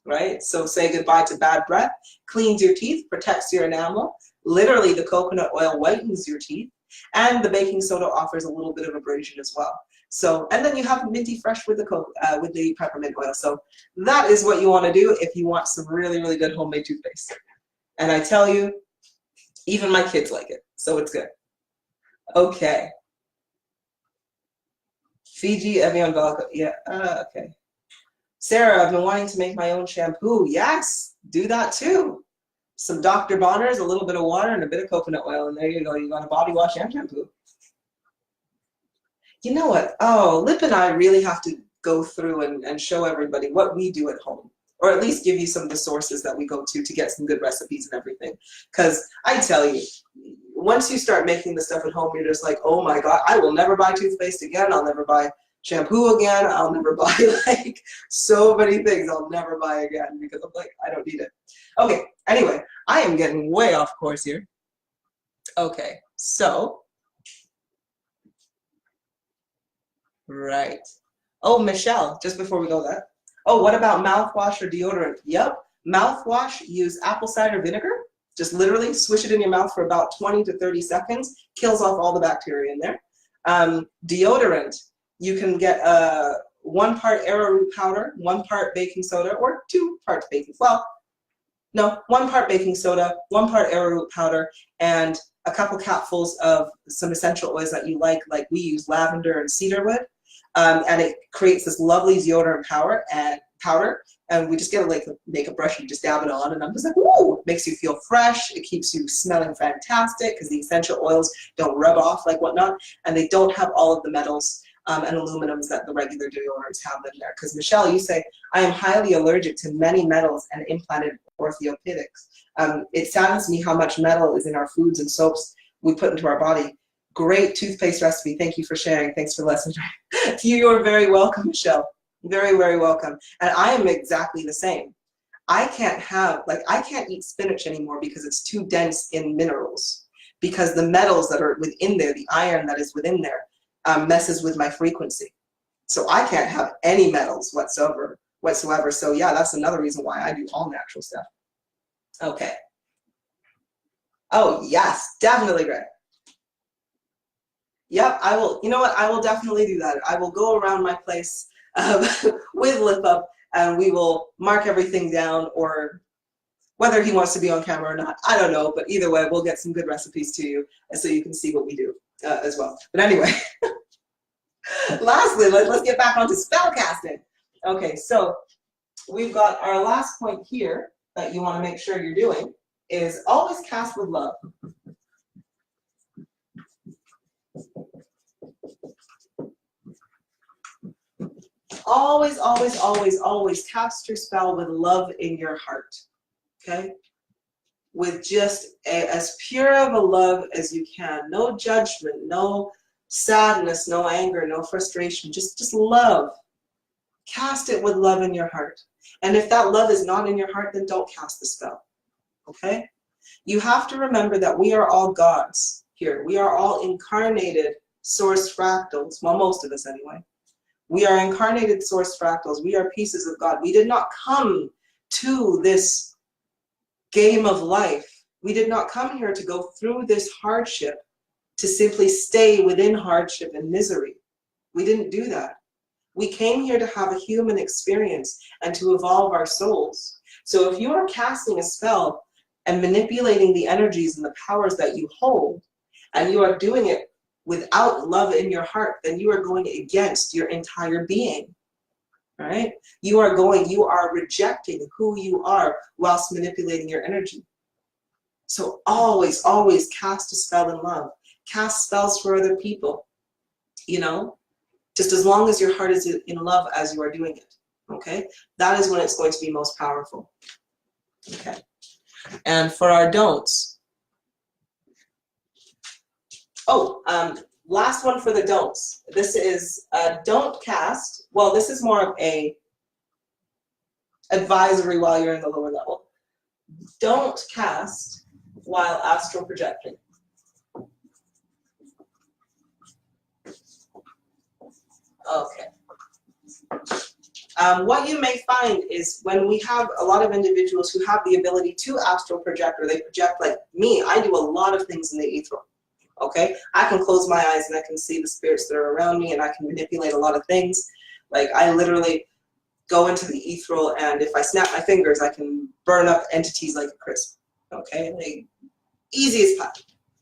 right? So say goodbye to bad breath, cleans your teeth, protects your enamel. Literally, the coconut oil whitens your teeth, and the baking soda offers a little bit of abrasion as well. So, and then you have minty fresh with the peppermint oil. So that is what you want to do if you want some really, really good homemade toothpaste. And I tell you, even my kids like it, so it's good. Okay. Fiji, Evian, Velcro, yeah, okay. Sarah, I've been wanting to make my own shampoo. Yes, do that too. Some Dr. Bonner's, a little bit of water, and a bit of coconut oil, and there you go. You got a body wash and shampoo. You know what? Oh, Lip and I really have to go through and show everybody what we do at home, or at least give you some of the sources that we go to get some good recipes and everything. Because I tell you, once you start making the stuff at home, you're just like, oh my God, I will never buy toothpaste again. I'll never buy shampoo again. I'll never buy like so many things I'll never buy again because I'm like, I don't need it. Okay, anyway, I am getting way off course here. Okay, so, right. Oh, Michelle, just before we go there. Oh, what about mouthwash or deodorant? Yep, mouthwash, use apple cider vinegar. Just literally swish it in your mouth for about 20 to 30 seconds, kills off all the bacteria in there. Deodorant, you can get 1 part arrowroot powder, 1 part baking soda, or 2 parts baking, well, no, 1 part baking soda, 1 part arrowroot powder, and a couple capfuls of some essential oils that you like we use lavender and cedarwood. And it creates this lovely deodorant powder, and we just get like a makeup brush and you just dab it on, and I'm just like, woo! It makes you feel fresh. It keeps you smelling fantastic because the essential oils don't rub off like whatnot, and they don't have all of the metals and aluminums that the regular deodorants have in there. Because Michelle, you say, I am highly allergic to many metals and implanted orthopedics. It saddens me how much metal is in our foods and soaps we put into our body. Great toothpaste recipe. Thank you for sharing. Thanks for listening. You are very welcome, Michelle. Very, very welcome. And I am exactly the same. I can't eat spinach anymore because it's too dense in minerals. Because the metals that are within there, the iron that is within there, messes with my frequency. So I can't have any metals whatsoever. So yeah, that's another reason why I do all natural stuff. Okay. Oh yes, definitely, Greg. Yep, I will. You know what? I will definitely do that. I will go around my place with Lip Up, and we will mark everything down, or whether he wants to be on camera or not, I don't know. But either way, we'll get some good recipes to you, so you can see what we do as well. But anyway, lastly, let's get back onto spell casting. Okay, so we've got our last point here that you want to make sure you're doing is always cast with love. Always, always, always, always cast your spell with love in your heart, okay? With just as pure of a love as you can. No judgment, no sadness, no anger, no frustration, just love. Cast it with love in your heart. And if that love is not in your heart, then don't cast the spell, okay? You have to remember that we are all gods here. We are all incarnated source fractals, well, most of us anyway. We are incarnated source fractals. We are pieces of God. We did not come to this game of life. We did not come here to go through this hardship to simply stay within hardship and misery. We didn't do that. We came here to have a human experience and to evolve our souls. So if you are casting a spell and manipulating the energies and the powers that you hold, and you are doing it without love in your heart, then you are going against your entire being, right? You are rejecting who you are whilst manipulating your energy. So always, always cast a spell in love. Cast spells for other people, you know, just as long as your heart is in love as you are doing it, okay? That is when it's going to be most powerful, okay? And for our don'ts, last one for the don'ts. This is don't cast. Well, this is more of a advisory while you're in the lower level. Don't cast while astral projecting. Okay. What you may find is when we have a lot of individuals who have the ability to astral project, or they project like me, I do a lot of things in the ethereal. Okay, I can close my eyes and I can see the spirits that are around me, and I can manipulate a lot of things. Like I literally go into the ethereal, and if I snap my fingers, I can burn up entities like a crisp. Okay, like, easy as pie.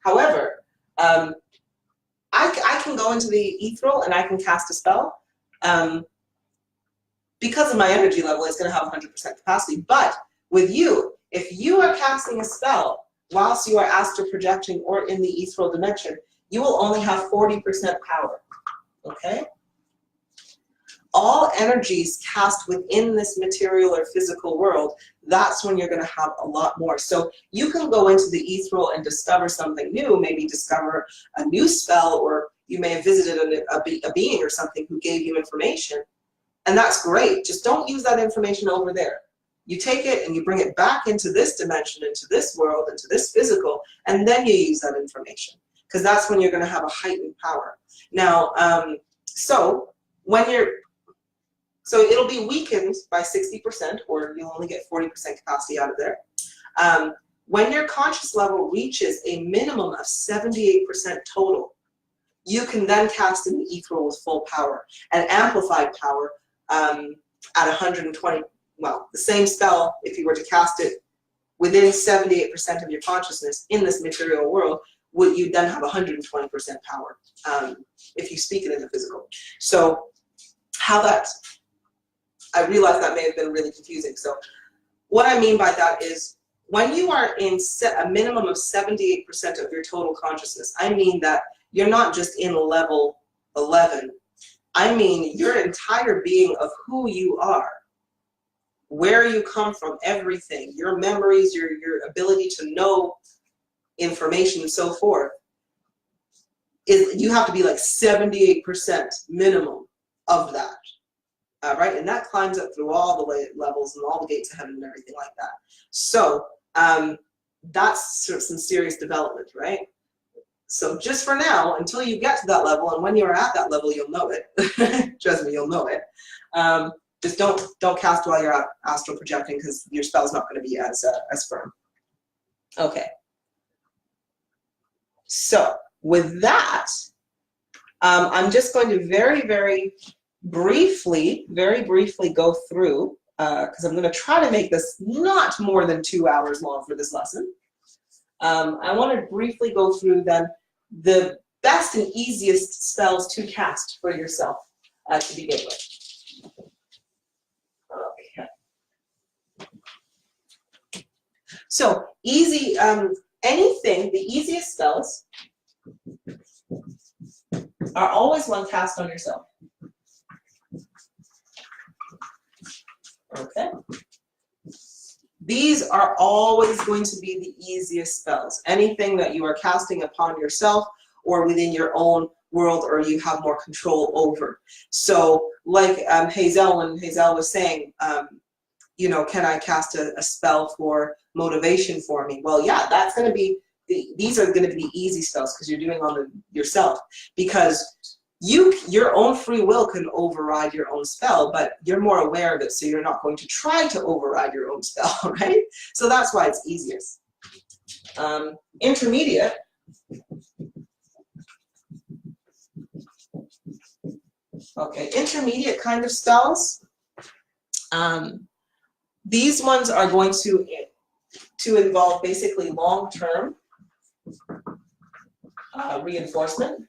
However, I can go into the ethereal and I can cast a spell. Because of my energy level, it's going to have 100% capacity. But with you, if you are casting a spell whilst you are astral projecting or in the ethereal dimension, you will only have 40% power. Okay? All energies cast within this material or physical world, that's when you're going to have a lot more. So you can go into the ethereal and discover something new, maybe discover a new spell, or you may have visited a being or something who gave you information. And that's great. Just don't use that information over there. You take it and you bring it back into this dimension, into this world, into this physical, and then you use that information. Because that's when you're going to have a heightened power. Now, so it'll be weakened by 60%, or you'll only get 40% capacity out of there. When your conscious level reaches a minimum of 78% total, you can then cast in the ethereal with full power and amplified power at 120. Well, the same spell, if you were to cast it within 78% of your consciousness in this material world, would you then have 120% power if you speak it in the physical. So how that, I realize that may have been really confusing. So what I mean by that is when you are in a minimum of 78% of your total consciousness, I mean that you're not just in level 11. I mean your entire being of who you are, where you come from, everything, your memories, your ability to know information and so forth, you have to be like 78% minimum of that. Right? And that climbs up through all the levels and all the gates of heaven and everything like that. So that's sort of some serious development, right? So just for now, until you get to that level, and when you're at that level, you'll know it. Trust me, you'll know it. Just don't cast while you're astral projecting, because your spell's not going to be as firm. Okay. So with that, I'm just going to very briefly go through, because I'm going to try to make this not more than 2 hours long for this lesson. I want to briefly go through then the best and easiest spells to cast for yourself to begin with. Okay. So easy, the easiest spells are always one cast on yourself. Okay. These are always going to be the easiest spells. Anything that you are casting upon yourself or within your own world, or you have more control over. So like Hazel, when Hazel was saying, you know, can I cast a spell for motivation for me? Well, yeah, that's going to be, these are going to be the easy spells because you're doing on yourself. Because your own free will can override your own spell, but you're more aware of it, so you're not going to try to override your own spell, right? So that's why it's easiest. Intermediate. Okay, intermediate kind of spells. These ones are going to involve basically long-term reinforcement.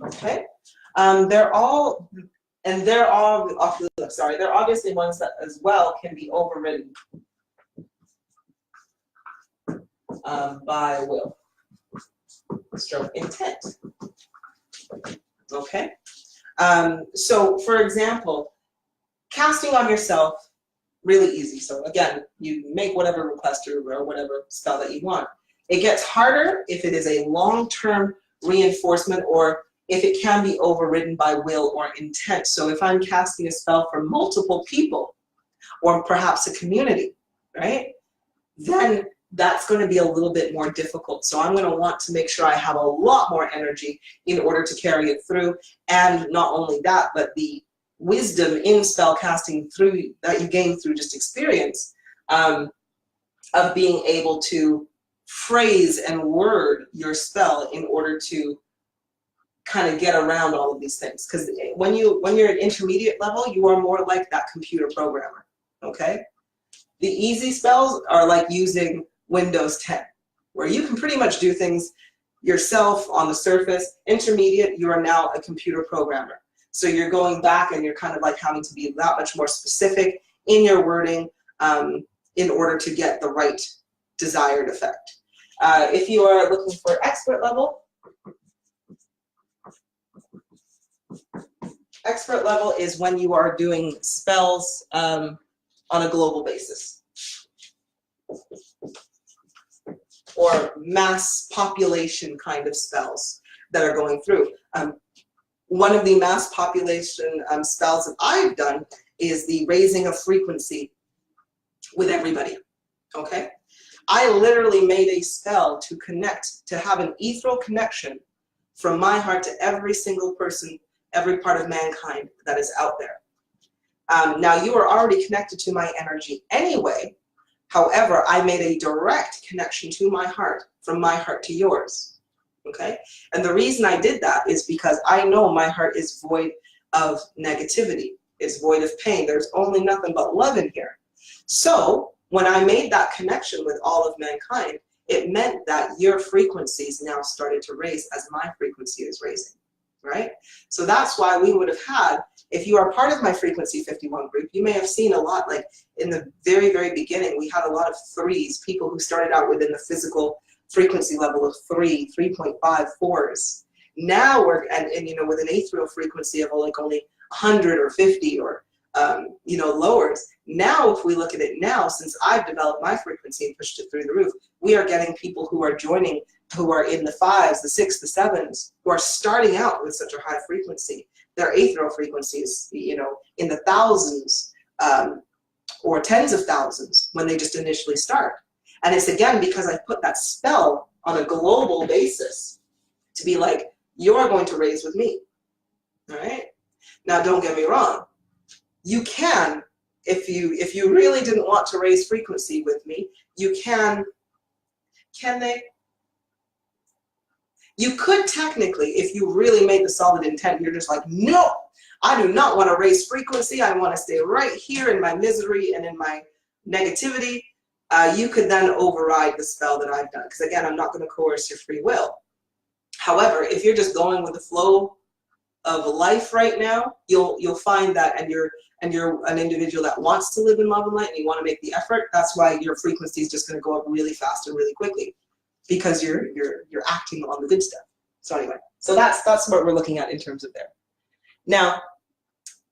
Okay, they're obviously ones that as well can be overridden by will, stroke intent. Okay, so for example, casting on yourself, really easy. So again, you make whatever request or whatever spell that you want. It gets harder if it is a long-term reinforcement, or if it can be overridden by will or intent. So if I'm casting a spell for multiple people, or perhaps a community, right? Then that's going to be a little bit more difficult. So I'm going to want to make sure I have a lot more energy in order to carry it through. And not only that, but the wisdom in spell casting through that you gain through just experience of being able to phrase and word your spell in order to kind of get around all of these things. Because when you're at intermediate level, you are more like that computer programmer, okay? The easy spells are like using Windows 10, where you can pretty much do things yourself on the surface. Intermediate, you are now a computer programmer. So you're going back and you're kind of like having to be that much more specific in your wording in order to get the right desired effect. If you are looking for expert level is when you are doing spells on a global basis, or mass population kind of spells that are going through. One of the mass population spells that I've done is the raising of frequency with everybody, okay? I literally made a spell to connect, to have an ethereal connection from my heart to every single person, every part of mankind that is out there. Now, you are already connected to my energy anyway. However, I made a direct connection to my heart, from my heart to yours, okay? And the reason I did that is because I know my heart is void of negativity. It's void of pain. There's only nothing but love in here. So when I made that connection with all of mankind, it meant that your frequencies now started to raise as my frequency is raising, right? So that's why we would have had, if you are part of my Frequency 51 group, you may have seen a lot, like in the very, very beginning, we had a lot of threes, people who started out within the physical frequency level of 3, 3.5, 4s. Now we're, and you know, with an ethereal frequency of like only 100 or 50 or, you know, lowers. Now, if we look at it now, since I've developed my frequency and pushed it through the roof, we are getting people who are joining, who are in the 5s, the 6s, the 7s, who are starting out with such a high frequency. Their ethereal frequencies, you know, in the thousands or tens of thousands when they just initially start. And it's again because I put that spell on a global basis to be like, you're going to raise with me, all right? Now, don't get me wrong. You can, if you really didn't want to raise frequency with me, you can they? You could technically, if you really made the solid intent, you're just like, no, I do not want to raise frequency. I want to stay right here in my misery and in my negativity. You could then override the spell that I've done. Because again, I'm not going to coerce your free will. However, if you're just going with the flow of life right now, you'll find that, and you're an individual that wants to live in love and light and you want to make the effort, that's why your frequency is just going to go up really fast and really quickly, because you're acting on the good stuff. So anyway, so that's what we're looking at in terms of there. Now,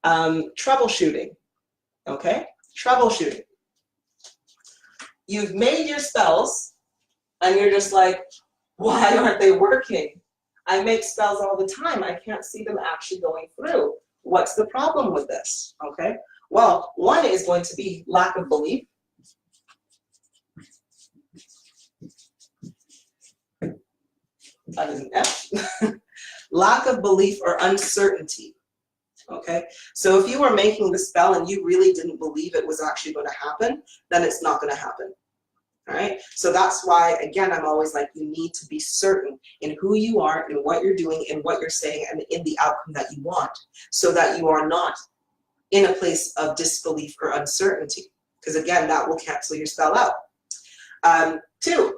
troubleshooting, okay? Troubleshooting. You've made your spells and you're just like, why aren't they working? I make spells all the time. I can't see them actually going through. What's the problem with this? Okay. Well, one is going to be lack of belief. That is an F. Lack of belief or uncertainty. Okay. So if you were making the spell and you really didn't believe it was actually going to happen, then it's not going to happen. All right. So that's why, again, I'm always like, you need to be certain in who you are and what you're doing and what you're saying and in the outcome that you want, so that you are not in a place of disbelief or uncertainty, because again, that will cancel your spell out. 2,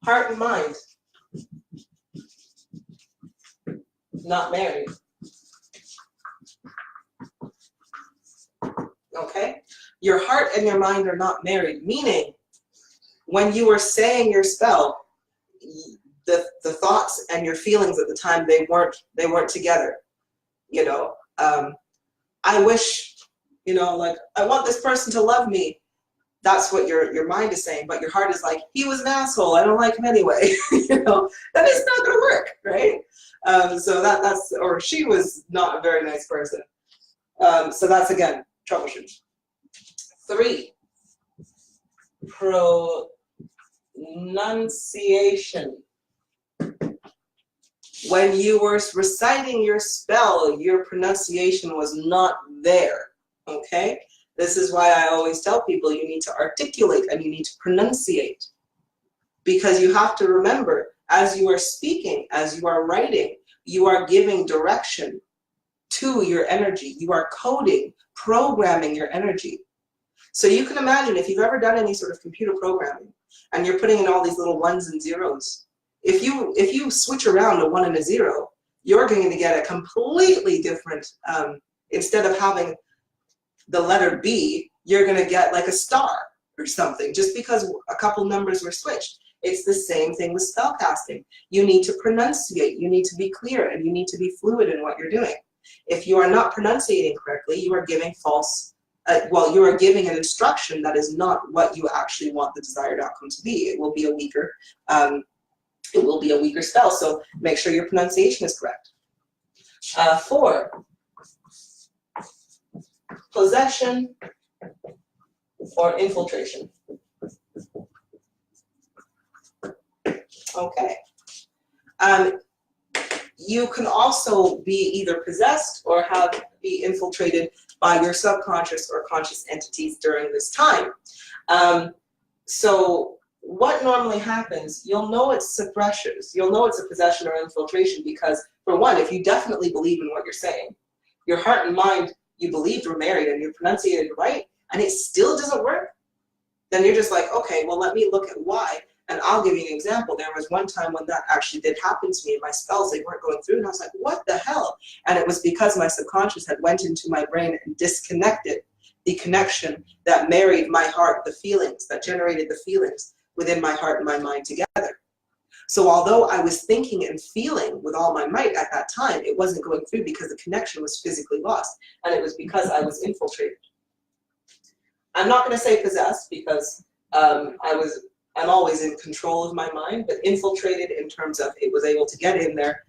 heart and mind. Not married. Okay? Your heart and your mind are not married, meaning when you were saying your spell, the thoughts and your feelings at the time, they weren't together. You know, I wish, you know, like, I want this person to love me. That's what your mind is saying, but your heart is like, he was an asshole, I don't like him anyway. You know, that is not gonna work, right? So that's, or she was not a very nice person. So that's, again, troubleshooting. 3, pronunciation. When you were reciting your spell, your pronunciation was not there, okay? This is why I always tell people you need to articulate and you need to pronunciate. Because you have to remember, as you are speaking, as you are writing, you are giving direction to your energy. You are coding, programming your energy. So you can imagine if you've ever done any sort of computer programming and you're putting in all these little ones and zeros, if you switch around a 1 and a 0, you're going to get a completely different, instead of having the letter B, you're going to get like a star or something, just because a couple numbers were switched. It's the same thing with spellcasting. You need to pronunciate, you need to be clear, and you need to be fluid in what you're doing. If you are not pronunciating correctly, you are giving false, you are giving an instruction that is not what you actually want the desired outcome to be. It will be a weaker, spell, so make sure your pronunciation is correct. 4, possession or infiltration. Okay. You can also be either possessed or be infiltrated by your subconscious or conscious entities during this time. So what normally happens, you'll know it's suppressions. You'll know it's a possession or infiltration because, for one, if you definitely believe in what you're saying, your heart and mind, you believed were married and you pronunciated right, and it still doesn't work, then you're just like, okay, well, let me look at why. And I'll give you an example. There was one time when that actually did happen to me, and my spells, they weren't going through, and I was like, what the hell? And it was because my subconscious had went into my brain and disconnected the connection that married my heart, the feelings, that generated the feelings within my heart and my mind together. So although I was thinking and feeling with all my might at that time, it wasn't going through because the connection was physically lost, and it was because I was infiltrated. I'm not going to say possessed because I'm always in control of my mind, but infiltrated in terms of it was able to get in there,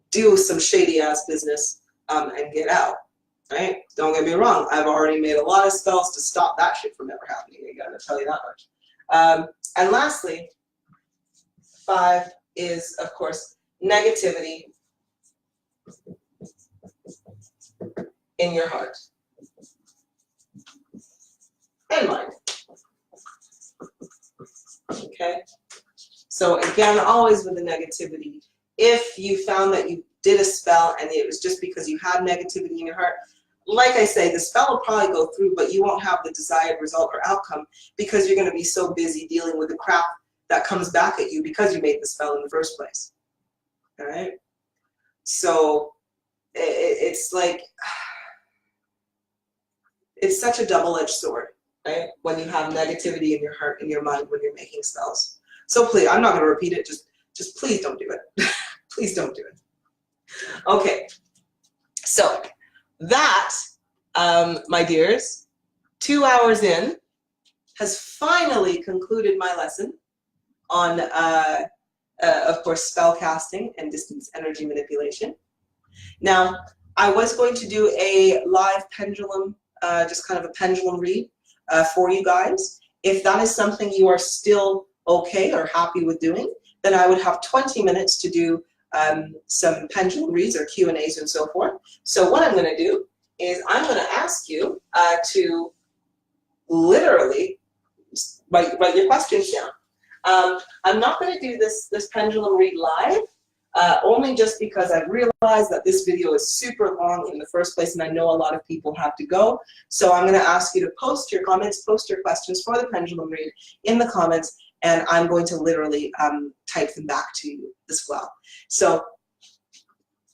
do some shady ass business, and get out, right? Don't get me wrong, I've already made a lot of spells to stop that shit from ever happening again, I'll tell you that much. And lastly, 5 is, of course, negativity in your heart and mind. Okay, so again, always with the negativity. If you found that you did a spell and it was just because you had negativity in your heart, like I say, the spell will probably go through, but you won't have the desired result or outcome because you're going to be so busy dealing with the crap that comes back at you because you made the spell in the first place. All right, so it's like, it's such a double-edged sword. Right? When you have negativity in your heart and your mind when you're making spells. So please, I'm not going to repeat it, just please don't do it. Please don't do it. Okay, so that, my dears, 2 hours in, has finally concluded my lesson on, of course, spell casting and distance energy manipulation. Now, I was going to do a live pendulum, just kind of a pendulum read, for you guys. If that is something you are still okay or happy with doing, then I would have 20 minutes to do some pendulum reads or Q&As and so forth. So what I'm going to do is I'm going to ask you to literally write your questions down. I'm not going to do this pendulum read live, only just because I've realized that this video is super long in the first place and I know a lot of people have to go. So I'm going to ask you to post your comments, post your questions for the pendulum read in the comments, and I'm going to literally type them back to you as well. So,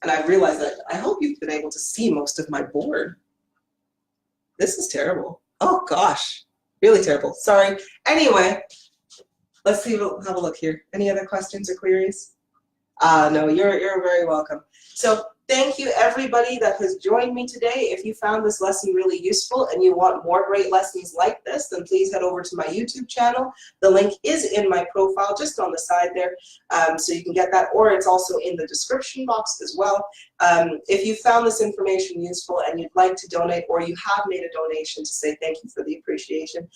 and I realized that I hope you've been able to see most of my board. This is terrible. Oh gosh, really terrible. Sorry. Anyway, let's see, have a look here. Any other questions or queries? No, you're very welcome. So thank you everybody that has joined me today. If you found this lesson really useful and you want more great lessons like this, then please head over to my YouTube channel. The link is in my profile, just on the side there, so you can get that, or it's also in the description box as well. If you found this information useful and you'd like to donate, or you have made a donation to say thank you for the appreciation,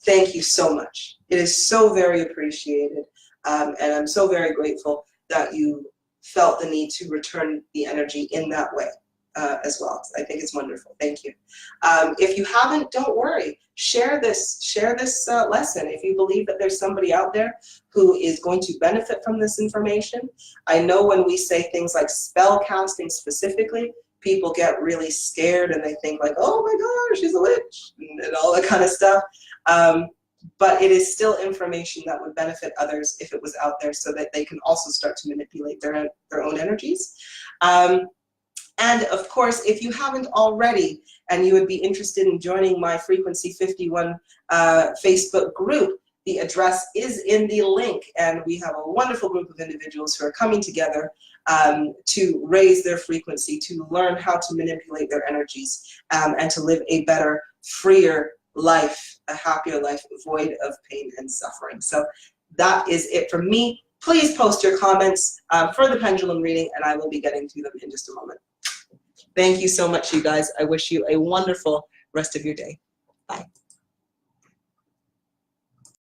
thank you so much. It is so very appreciated. And I'm so very grateful that you felt the need to return the energy in that way as well. I think it's wonderful. Thank you. If you haven't, don't worry. Share this lesson. If you believe that there's somebody out there who is going to benefit from this information. I know when we say things like spell casting specifically, people get really scared and they think like, oh my gosh, she's a witch and all that kind of stuff. But it is still information that would benefit others if it was out there, so that they can also start to manipulate their own energies. And of course, if you haven't already and you would be interested in joining my Frequency 51 Facebook group, the address is in the link, and we have a wonderful group of individuals who are coming together to raise their frequency, to learn how to manipulate their energies, and to live a better, freer life, a happier life, void of pain and suffering. So that is it from me. Please post your comments for the pendulum reading, and I will be getting to them in just a moment. Thank you so much, you guys. I wish you a wonderful rest of your day. Bye.